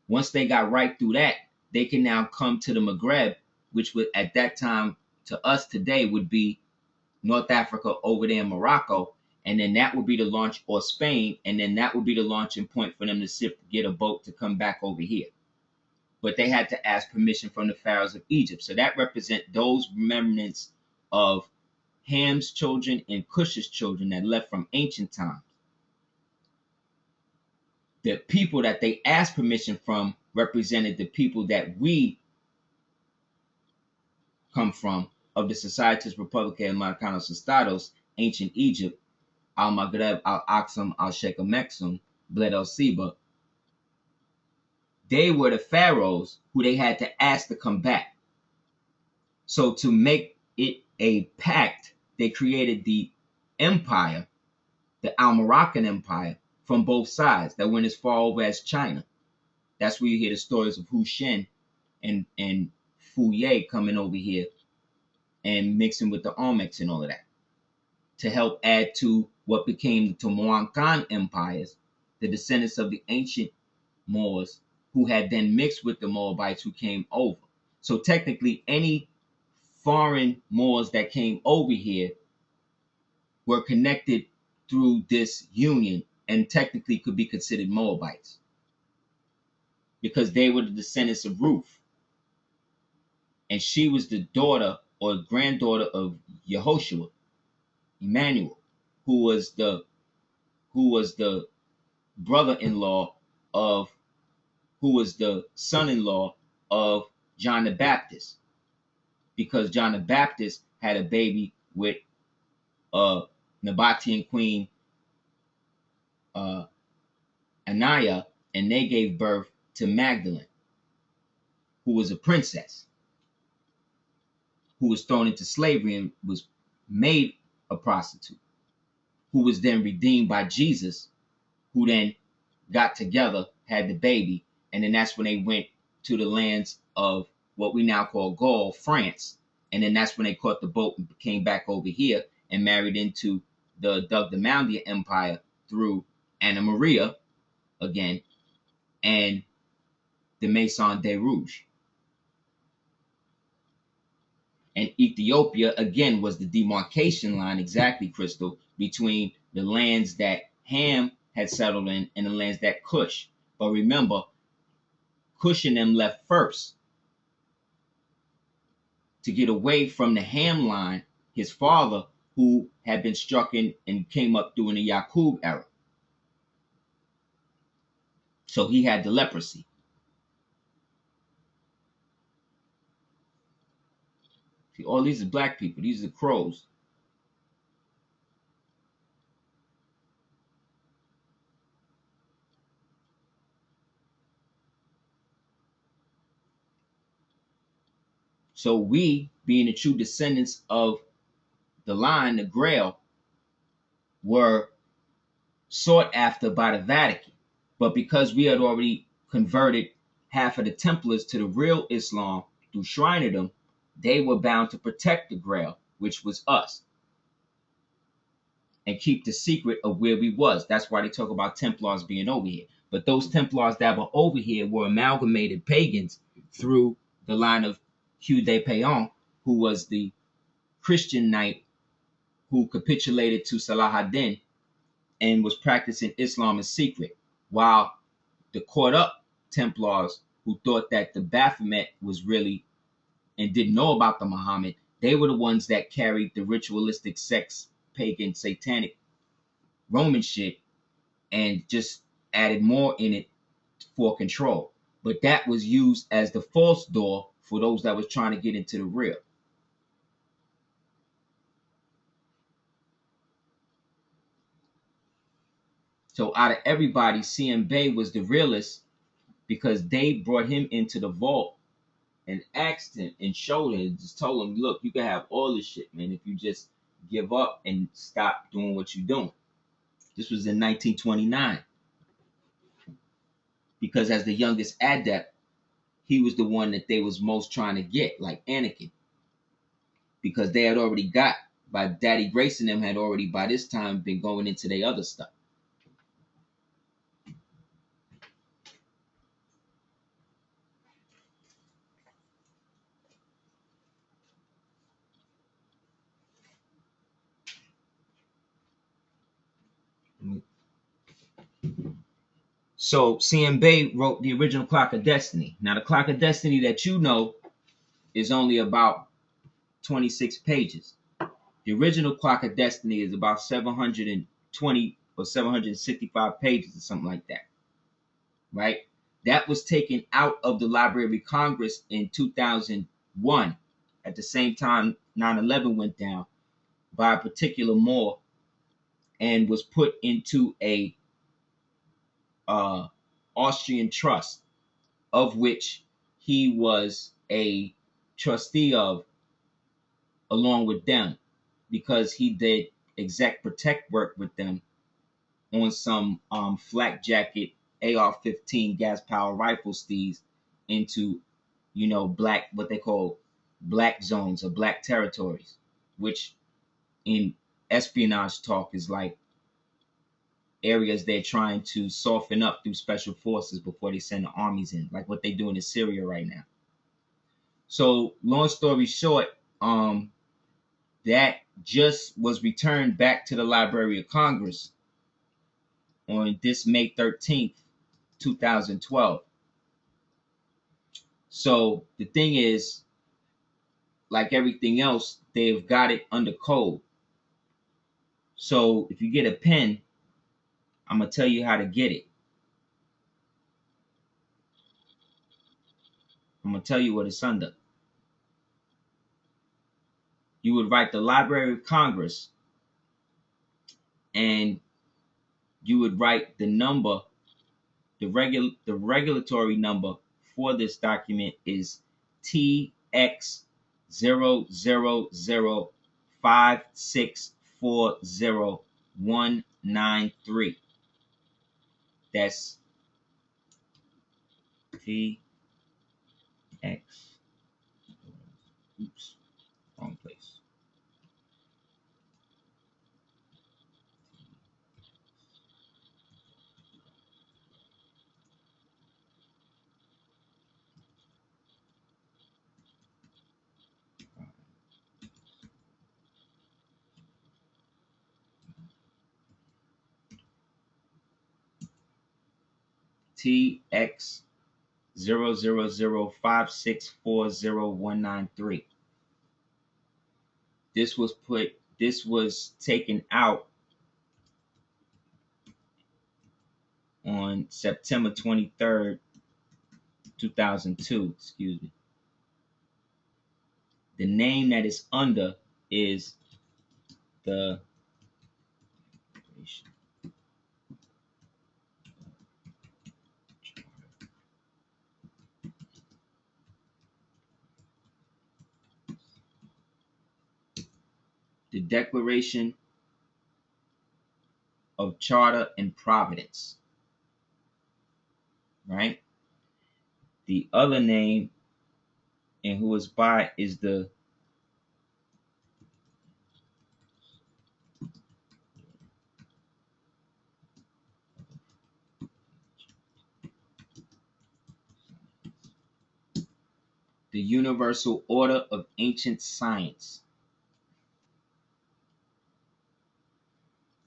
Once they got right through that, they can now come to the Maghreb, which would at that time to us today would be North Africa over there in Morocco, and then that would be the launch, or Spain, and then that would be the launching point for them to get a boat to come back over here. But they had to ask permission from the pharaohs of Egypt. So that represent those remnants of Ham's children and Cush's children that left from ancient times. The people that they asked permission from represented the people that we come from of the Societas Republica Americanos Estados, ancient Egypt, Al-Maghreb, Al-Aqsam, Al-Shekamexum, Bled el-Siba. They were the pharaohs who they had to ask to come back. So to make it a pact, they created the empire, the Al-Moroccan Empire, from both sides that went as far over as China. That's where you hear the stories of Hu Shen and Fu Ye coming over here and mixing with the Olmecs and all of that to help add to what became the Moabite empires, the descendants of the ancient Moors who had then mixed with the Moabites who came over. So technically, any foreign Moors that came over here were connected through this union and technically could be considered Moabites because they were the descendants of Ruth. And she was the daughter or granddaughter of Yehoshua, Emmanuel, who was the brother-in-law of, who was the son-in-law of John the Baptist, because John the Baptist had a baby with Nabatean queen Anaya, and they gave birth to Magdalene, who was a princess, who was thrown into slavery and was made a prostitute, who was then redeemed by Jesus, who then got together, had the baby, and then that's when they went to the lands of what we now call Gaul, France, and then that's when they caught the boat and came back over here and married into the Dugdamandia Empire through Anna Maria again and the Maison de Rouge. And Ethiopia, again, was the demarcation line, exactly, Crystal, between the lands that Ham had settled in and the lands that Cush. But remember, Cush and them left first to get away from the Ham line, his father, who had been struck in and came up during the Yaqub era. So he had the leprosy. See, all these are black people. These are crows. So we, being the true descendants of the line, the Grail, were sought after by the Vatican. But because we had already converted half of the Templars to the real Islam through Shrinerdom, they were bound to protect the Grail, which was us, and keep the secret of where we was. That's why they talk about Templars being over here. But those Templars that were over here were amalgamated pagans through the line of Hugh de Payon, who was the Christian knight who capitulated to Salah ad-Din and was practicing Islam in secret, while the caught up Templars who thought that the Baphomet was really and didn't know about the Muhammad, they were the ones that carried the ritualistic sex, pagan, satanic Roman shit and just added more in it for control. But that was used as the false door for those that was trying to get into the real. So out of everybody, CM Bay was the realest because they brought him into the vault and asked him and showed him, just told him, look, you can have all this shit, man, if you just give up and stop doing what you're doing. This was in 1929. Because as the youngest adept, he was the one that they was most trying to get, like Anakin. Because they had already got, by Daddy Grace and them had already by this time been going into their other stuff. So CM Bay wrote the original Clock of Destiny. Now the Clock of Destiny that you know is only about 26 pages. The original Clock of Destiny is about 720 or 765 pages or something like that. Right? That was taken out of the Library of Congress in 2001 at the same time 9/11 went down by a particular Moor and was put into a Austrian trust, of which he was a trustee of, along with them, because he did exec protect work with them on some flak jacket AR-15 gas power rifle steeds into, black, what they call black zones or black territories, which in espionage talk is like areas they're trying to soften up through special forces before they send the armies in, like what they're doing in Syria right now. So long story short, that just was returned back to the Library of Congress on this May 13th, 2012. So the thing is, like everything else, they've got it under code. So if you get a pen, I'm gonna tell you how to get it. I'm gonna tell you what it's under. You would write the Library of Congress and you would write the number, the regulatory number for this document is TX0005640-193. That's TX. Oops, wrong place. TX 00056409193. This was taken out on September 23rd, 2002. Excuse me. The name that is under is the Declaration of Charter and Providence, right? The other name and who is by is the Universal Order of Ancient Science.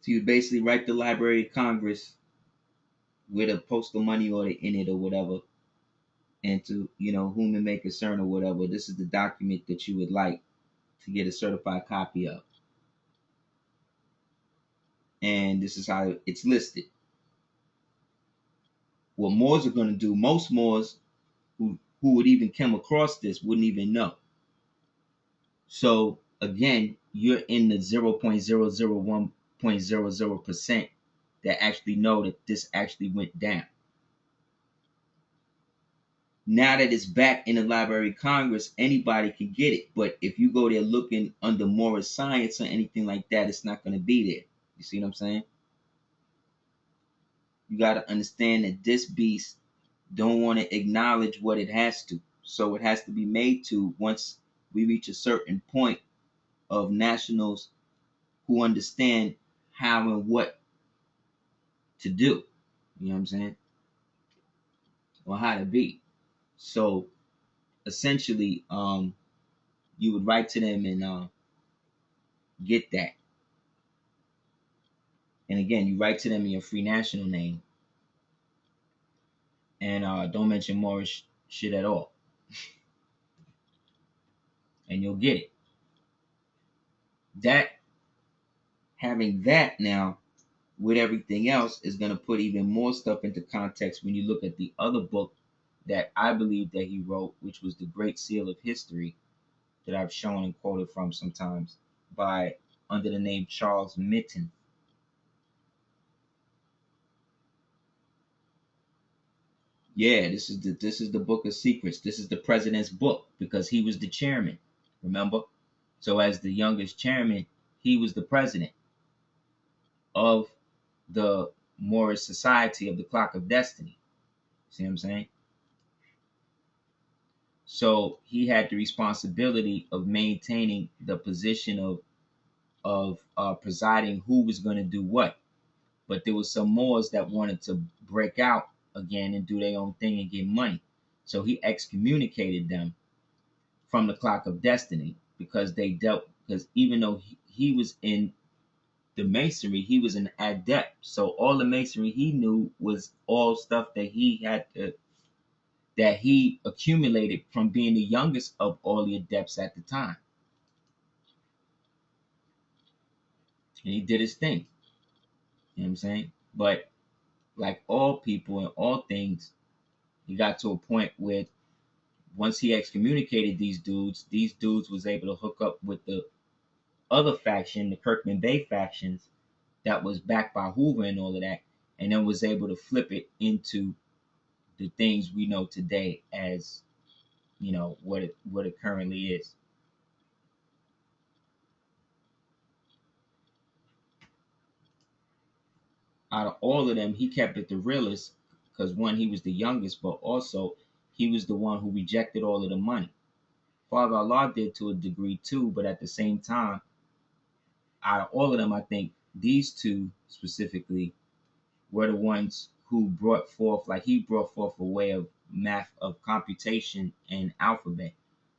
So you basically write the Library of Congress with a postal money order in it or whatever, and to whom it may concern or whatever. This is the document that you would like to get a certified copy of, and this is how it's listed. What Moors are going to do, most Moors who would even come across this wouldn't even know. So again, you're in the 0.001.00% that actually know that this actually went down. Now that it's back in the Library of Congress, anybody can get it. But if you go there looking under Moorish science or anything like that, it's not going to be there. You see what I'm saying? You got to understand that this beast don't want to acknowledge what it has to. So it has to be made to once we reach a certain point of nationals who understand how and what to do. You know what I'm saying? Or how to be. So essentially, you would write to them and get that. And again, you write to them in your free national name. And don't mention Moorish shit at all. And you'll get it. That, having that now with everything else is going to put even more stuff into context when you look at the other book that I believe that he wrote, which was The Great Seal of History, that I've shown and quoted from sometimes, by under the name Charles Mitten. Yeah, this is the Book of Secrets. This is the president's book because he was the chairman. Remember? So as the youngest chairman, he was the president of the Moorish Society of the Clock of Destiny. See what I'm saying? So he had the responsibility of maintaining the position of presiding who was going to do what. But there was some Moors that wanted to break out again and do their own thing and get money. So he excommunicated them from the Clock of Destiny because even though he was in the masonry, he was an adept. So all the masonry he knew was all stuff that he accumulated from being the youngest of all the adepts at the time. And he did his thing. You know what I'm saying? But like all people and all things, he got to a point where once he excommunicated these dudes was able to hook up with the other faction, the Kirkman Bay factions, that was backed by Hoover and all of that, and then was able to flip it into the things we know today as, what it currently is. Out of all of them, he kept it the realest because one, he was the youngest, but also he was the one who rejected all of the money. Father Allah did to a degree too, but at the same time, out of all of them, I think these two specifically were the ones who brought forth, like he brought forth a way of math, of computation and alphabet,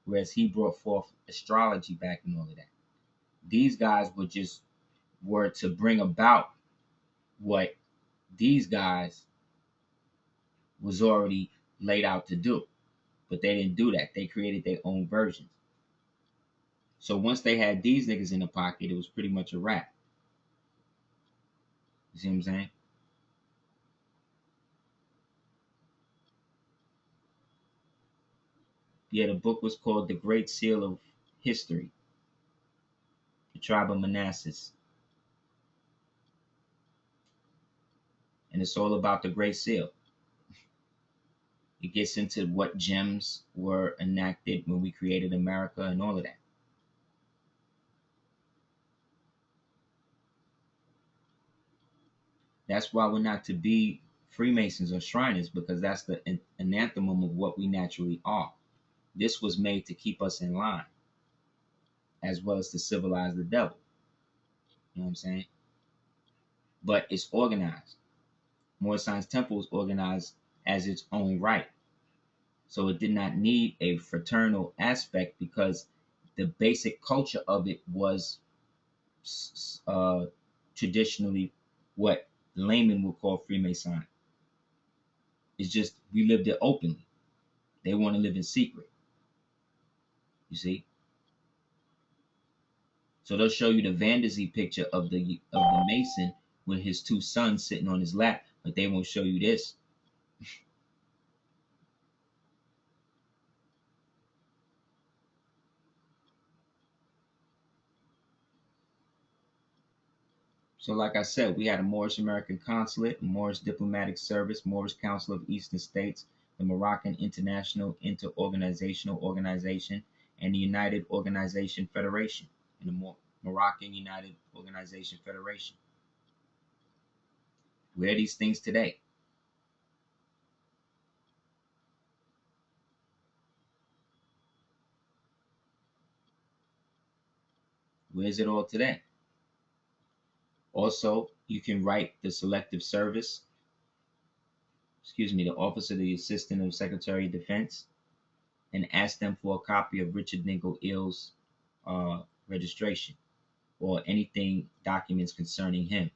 whereas he brought forth astrology back and all of that. These guys were to bring about what these guys was already laid out to do. But they didn't do that. They created their own versions. So once they had these niggas in the pocket, it was pretty much a wrap. You see what I'm saying? Yeah, the book was called The Great Seal of History, the tribe of Manassas. And it's all about the Great Seal. It gets into what gems were enacted when we created America and all of that. That's why we're not to be Freemasons or Shriners, because that's the anathema of what we naturally are. This was made to keep us in line, as well as to civilize the devil. You know what I'm saying? But it's organized. Moorish Science Temple was organized as its own right. So it did not need a fraternal aspect because the basic culture of it was uh, traditionally what laymen would call Freemason. It's just we lived it openly. They want to live in secret. You see? So they'll show you the Vandersea picture of the Mason with his two sons sitting on his lap, but they won't show you this. So, like I said, we had a Moorish American Consulate, Moorish Diplomatic Service, Moorish Council of Eastern States, the Moroccan International Interorganizational Organization, and the United Organization Federation, and the Moroccan United Organization Federation. Where are these things today? Where is it all today? Also, you can write the Selective Service, the Office of the Assistant of Secretary of Defense, and ask them for a copy of Richard Nichol Ill's registration or anything documents concerning him.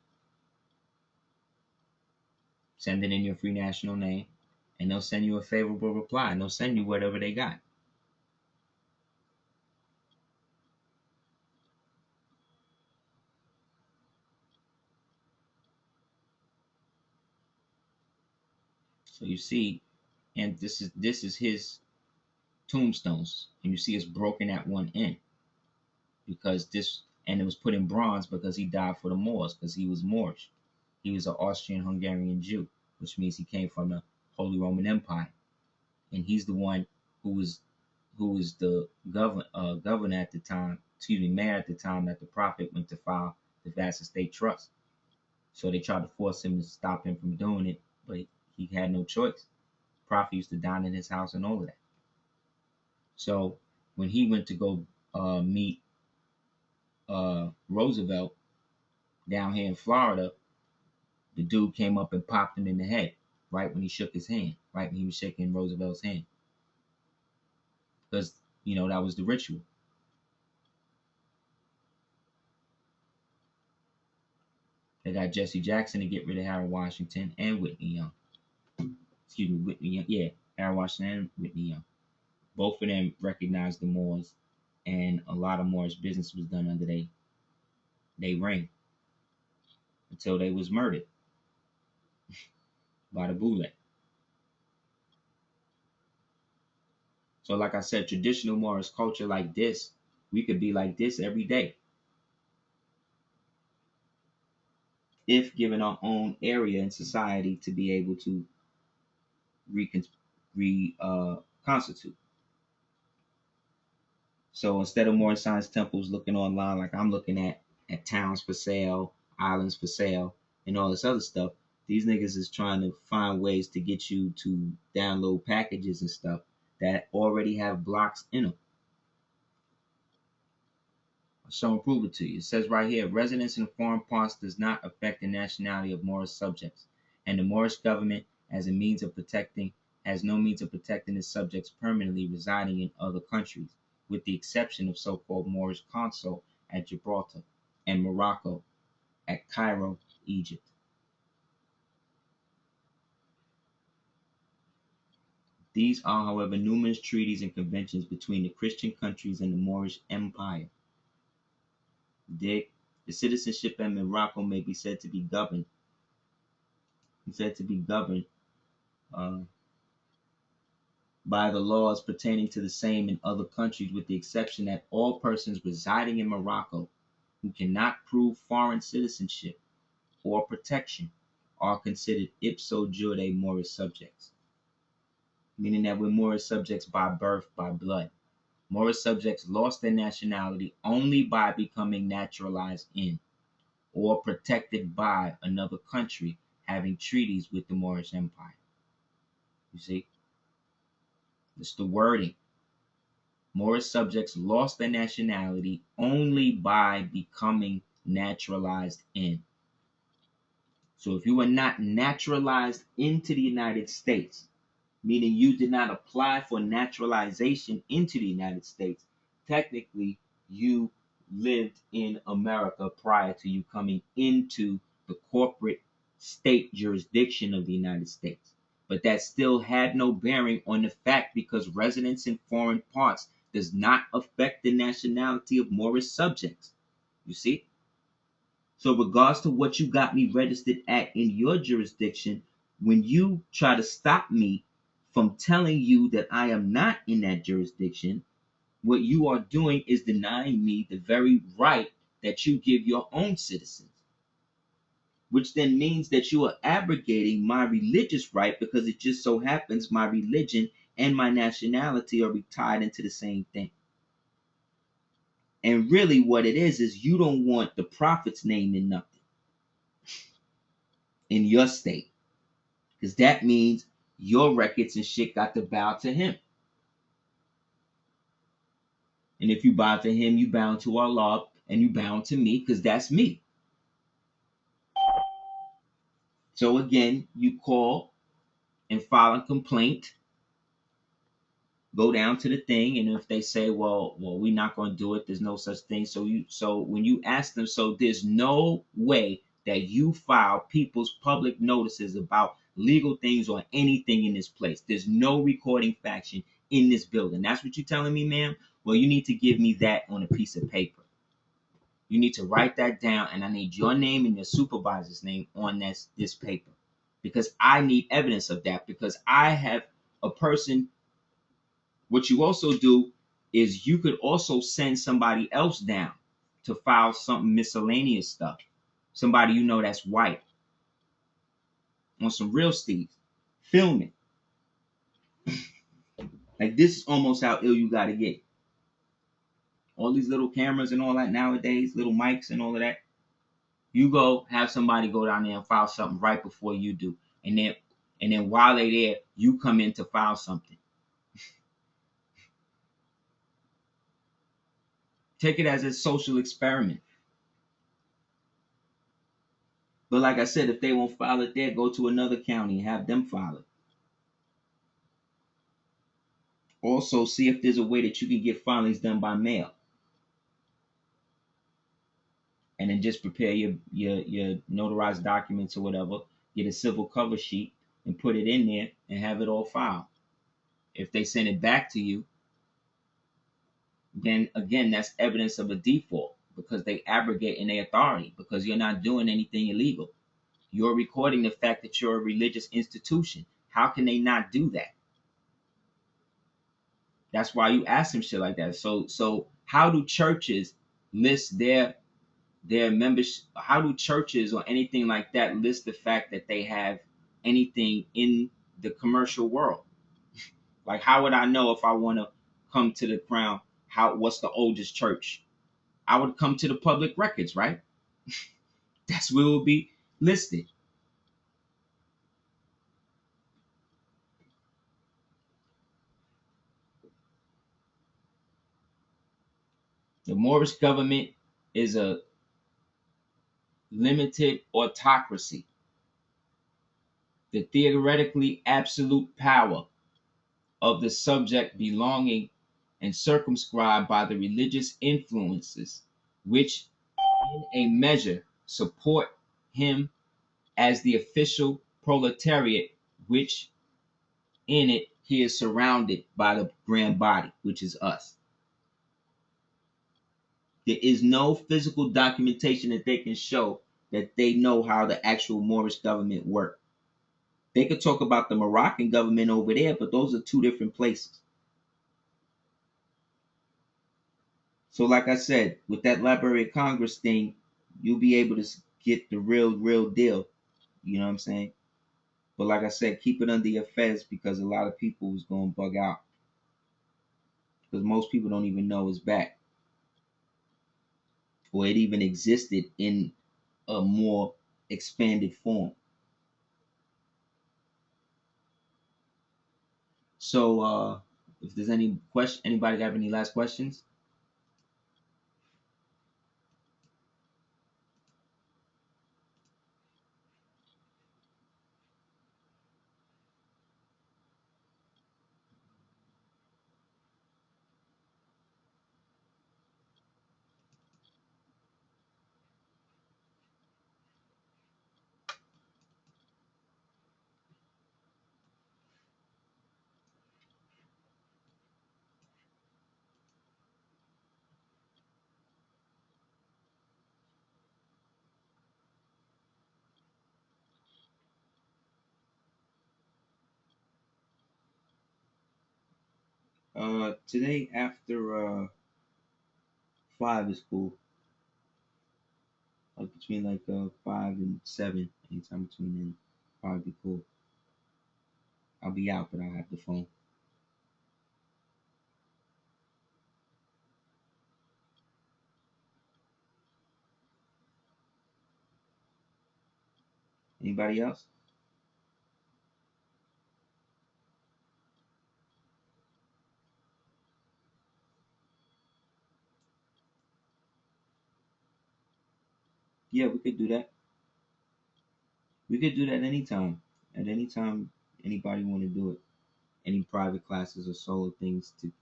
Send it in your free national name, and they'll send you a favorable reply, and they'll send you whatever they got. So you see, and this is his tombstones, and you see it's broken at one end because this, and it was put in bronze because he died for the Moors because he was Moorish. He was an Austrian Hungarian Jew, which means he came from the Holy Roman Empire, and he's the one who was the governor at the time, mayor at the time that the prophet went to file the vast estate trust. So they tried to force him to stop him from doing it, but he had no choice. Prophet used to dine in his house and all of that. So when he went to go meet Roosevelt down here in Florida, the dude came up and popped him in the head right when he shook his hand, right when he was shaking Roosevelt's hand, because that was the ritual. They got Jesse Jackson to get rid of Harold Washington and Whitney Young. Excuse me, Whitney Young. Yeah, Harold Washington and Whitney Young. Both of them recognized the Moors, and a lot of Moorish business was done under they reign until they was murdered by the Boule. So, like I said, traditional Moorish culture like this, we could be like this every day if given our own area in society to be able to reconstitute. So instead of more science temples looking online like I'm looking at towns for sale, islands for sale, and all this other stuff, these niggas is trying to find ways to get you to download packages and stuff that already have blocks in them. I'll show and prove it to you. It says right here, residence in foreign parts does not affect the nationality of Moorish subjects, and the Moorish government, as a means of protecting, has no means of protecting its subjects permanently residing in other countries, with the exception of so-called Moorish consul at Gibraltar and Morocco at Cairo, Egypt. These are, however, numerous treaties and conventions between the Christian countries and the Moorish Empire. The citizenship in Morocco may be said to be governed, uh, by the laws pertaining to the same in other countries, with the exception that all persons residing in Morocco who cannot prove foreign citizenship or protection are considered ipso jure Moorish subjects, meaning that we're Moorish subjects by birth, by blood. Moorish subjects lost their nationality only by becoming naturalized in or protected by another country having treaties with the Moorish Empire. You see, it's the wording. Moorish subjects lost their nationality only by becoming naturalized in. So if you were not naturalized into the United States, meaning you did not apply for naturalization into the United States, technically you lived in America prior to you coming into the corporate state jurisdiction of the United States. But that still had no bearing on the fact, because residence in foreign parts does not affect the nationality of Moorish subjects. You see? So, regards to what you got me registered at in your jurisdiction, when you try to stop me from telling you that I am not in that jurisdiction, what you are doing is denying me the very right that you give your own citizens, which then means that you are abrogating my religious right, because it just so happens my religion and my nationality are tied into the same thing. And really what it is you don't want the prophet's name in nothing in your state, because that means your records and shit got to bow to him. And if you bow to him, you bow to Allah, and you bow to me, because that's me. So again, you call and file a complaint, go down to the thing, and if they say, well, we're not going to do it, there's no such thing. So when you ask them, so there's no way that you file people's public notices about legal things or anything in this place. There's no recording faction in this building. That's what you're telling me, ma'am? Well, you need to give me that on a piece of paper. You need to write that down, and I need your name and your supervisor's name on this paper, because I need evidence of that, because I have a person. What you also do is you could also send somebody else down to file something miscellaneous stuff. Somebody you know that's white on some real steeds. Film it. Like, this is almost how ill you gotta get. All these little cameras and all that nowadays, little mics and all of that. You go have somebody go down there and file something right before you do. And then while they're there, you come in to file something. Take it as a social experiment. But like I said, if they won't file it there, go to another county and have them file it. Also, see if there's a way that you can get filings done by mail. And then just prepare your notarized documents or whatever, get a civil cover sheet and put it in there and have it all filed. If they send it back to you, then again, that's evidence of a default, because they abrogate in their authority, because you're not doing anything illegal. You're recording the fact that you're a religious institution. How can they not do that? That's why you ask them shit like that. So how do churches list their members? How do churches or anything like that list the fact that they have anything in the commercial world? Like, how would I know if I want to come to the crown? What's the oldest church? I would come to the public records, right? That's where it will be listed. The Moorish government is a limited autocracy. The theoretically absolute power of the subject belonging and circumscribed by the religious influences which in a measure support him as the official proletariat, which in it he is surrounded by the grand body, which is us. There is no physical documentation that they can show that they know how the actual Moorish government worked. They could talk about the Moroccan government over there, but those are two different places. So, like I said, with that Library of Congress thing, you'll be able to get the real deal. You know what I'm saying? But like I said, keep it under your fez because a lot of people is going to bug out. Because most people don't even know it's back. Or it even existed in a more expanded form. So, if there's any question, anybody have any last questions? Today after 5 is cool. Between like 5 and 7, anytime between then, probably be cool. I'll be out, but I'll have the phone. Anybody else? Yeah, we could do that. We could do that anytime. At any time, anybody want to do it. Any private classes or solo things to,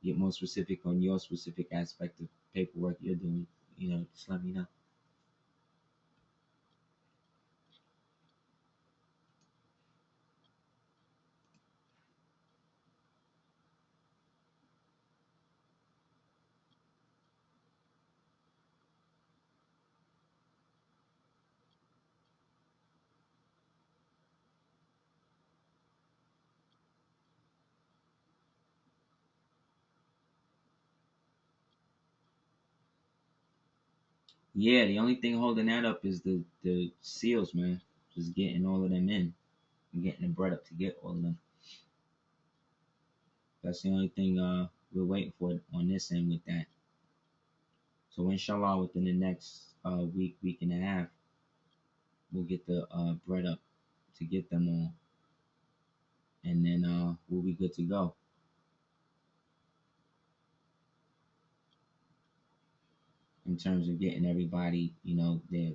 get more specific on your specific aspect of paperwork you're doing, just let me know. Yeah, the only thing holding that up is the seals, man. Just getting all of them in and getting the bread up to get all of them. That's the only thing we're waiting for on this end with that. So inshallah, within the next week and a half, we'll get the bread up to get them all, and then we'll be good to go in terms of getting everybody, their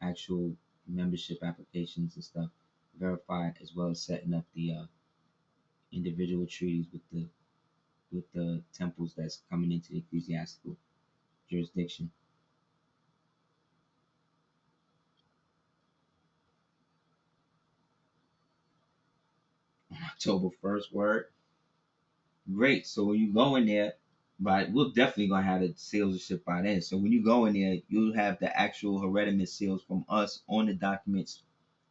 actual membership applications and stuff verified, as well as setting up the individual treaties with the temples that's coming into the ecclesiastical jurisdiction. October 1st, word. Great. So when you go in there, but we're definitely gonna have the seals ship by then. So when you go in there, you'll have the actual hereditament seals from us on the documents,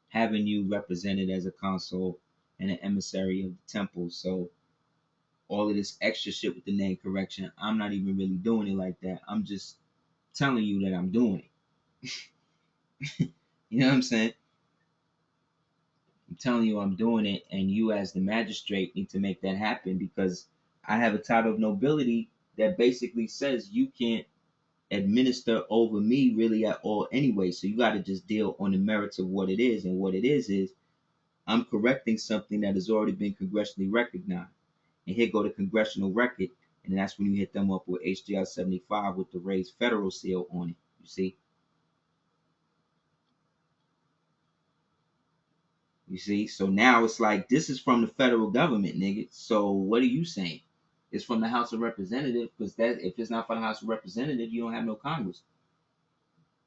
having you represented as a consul and an emissary of the temple. So all of this extra shit with the name correction, I'm not even really doing it like that. I'm just telling you that I'm doing it. You know what I'm saying? I'm telling you I'm doing it, and you as the magistrate need to make that happen because I have a title of nobility that basically says you can't administer over me really at all anyway. So you got to just deal on the merits of what it is, and what it is I'm correcting something that has already been congressionally recognized. And here go the congressional record, and that's when you hit them up with HDR 75 with the raised federal seal on it. You see? You see? So now it's like this is from the federal government, nigga. So what are you saying? It's from the House of Representatives, because that if it's not for the House of Representatives, you don't have no Congress.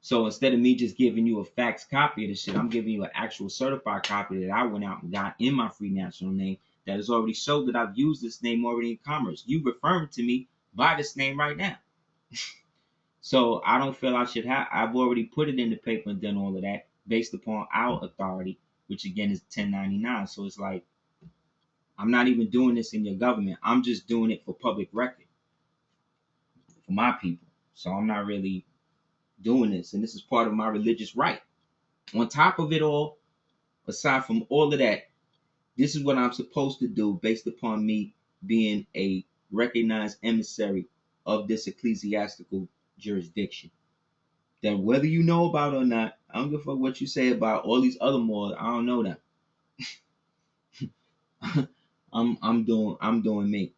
So instead of me just giving you a fax copy of the shit, I'm giving you an actual certified copy that I went out and got in my free national name that has already showed that I've used this name already in commerce. You referring to me by this name right now. So I don't feel I should have. I've already put it in the paper and done all of that based upon our authority, which again is 1099. So it's like I'm not even doing this in your government. I'm just doing it for public record for my people. So I'm not really doing this, and this is part of my religious right. On top of it all, aside from all of that, this is what I'm supposed to do based upon me being a recognized emissary of this ecclesiastical jurisdiction. That whether you know about it or not, I don't give a fuck what you say about all these other Moors. I don't know them. I'm doing me.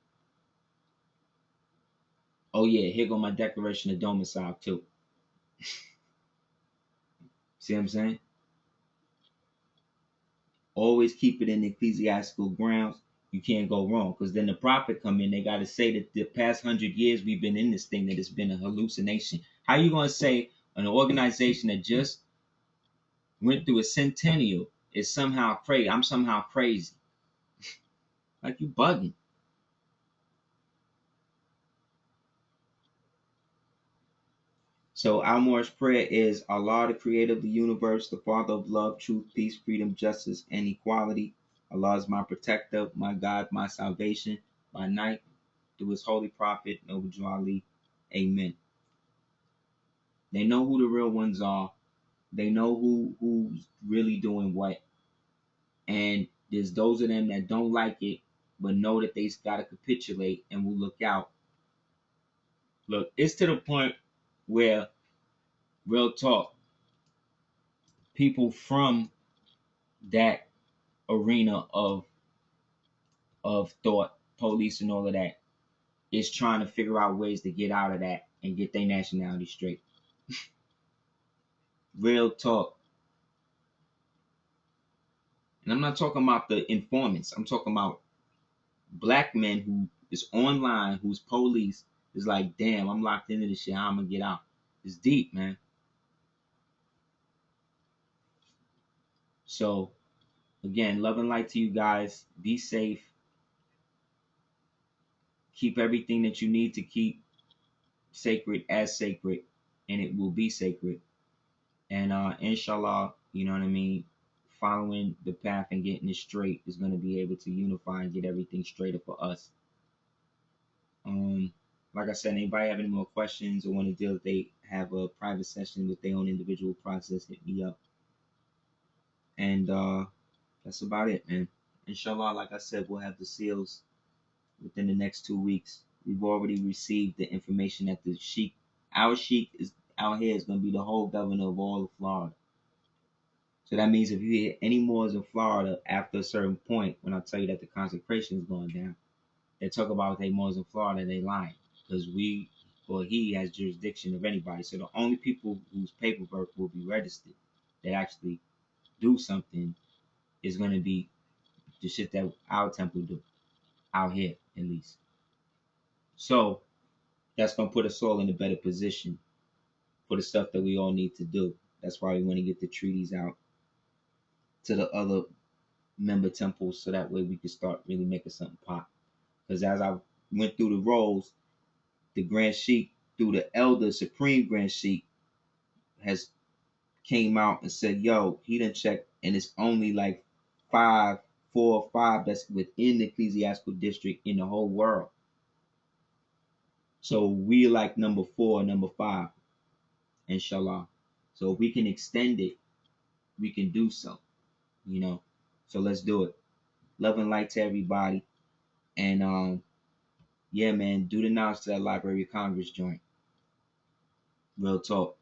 Oh yeah, here go my declaration of domicile too. See what I'm saying? Always keep it in ecclesiastical grounds. You can't go wrong, because then the prophet come in. They got to say that the past 100 years we've been in this thing, that it's been a hallucination. How you gonna say an organization that just went through a centennial is somehow crazy? I'm somehow crazy. Like, you bugging. So Al-Moroccan prayer is: Allah, the creator of the universe, the father of love, truth, peace, freedom, justice, and equality. Allah is my protector, my God, my salvation by night, through his holy prophet, Noble Ali. Amen. They know who the real ones are. They know who's really doing what. And there's those of them that don't like it, but know that they gotta capitulate and will look out. Look, it's to the point where, real talk, people from that arena of thought, police and all of that, is trying to figure out ways to get out of that and get their nationality straight. Real talk. And I'm not talking about the informants. I'm talking about black men who is online, who's police, is like, damn, I'm locked into this shit. How I'm gonna get out? It's deep, man. So again, love and light to you guys. Be safe. Keep everything that you need to keep sacred as sacred, and it will be sacred. And inshallah, you know what I mean, following the path and getting it straight is going to be able to unify and get everything straighter for us. Like I said, anybody have any more questions or want to deal with, they have a private session with their own individual process, hit me up. And that's about it, man. Inshallah, like I said, we'll have the seals within the next 2 weeks. We've already received the information that the sheik, our sheik is out here, is going to be the whole governor of all of Florida. So that means if you hear any more in Florida after a certain point, when I tell you that the consecration is going down, they talk about they Moors in Florida, they lying. Because we, or he, has jurisdiction of anybody. So the only people whose paperwork will be registered that actually do something is going to be the shit that our temple do, out here at least. So that's going to put us all in a better position for the stuff that we all need to do. That's why we want to get the treaties out to the other member temples, so that way we can start really making something pop. Because as I went through the roles, the Grand Sheik, through the elder Supreme Grand Sheik, has came out and said, yo, he done checked, and it's only like 4 or 5 that's within the ecclesiastical district in the whole world. So we like number 4, number 5, inshallah. So if we can extend it, we can do so, you know. So let's do it. Love and light to everybody. And yeah, man, do the knowledge to that Library of Congress joint. Real talk.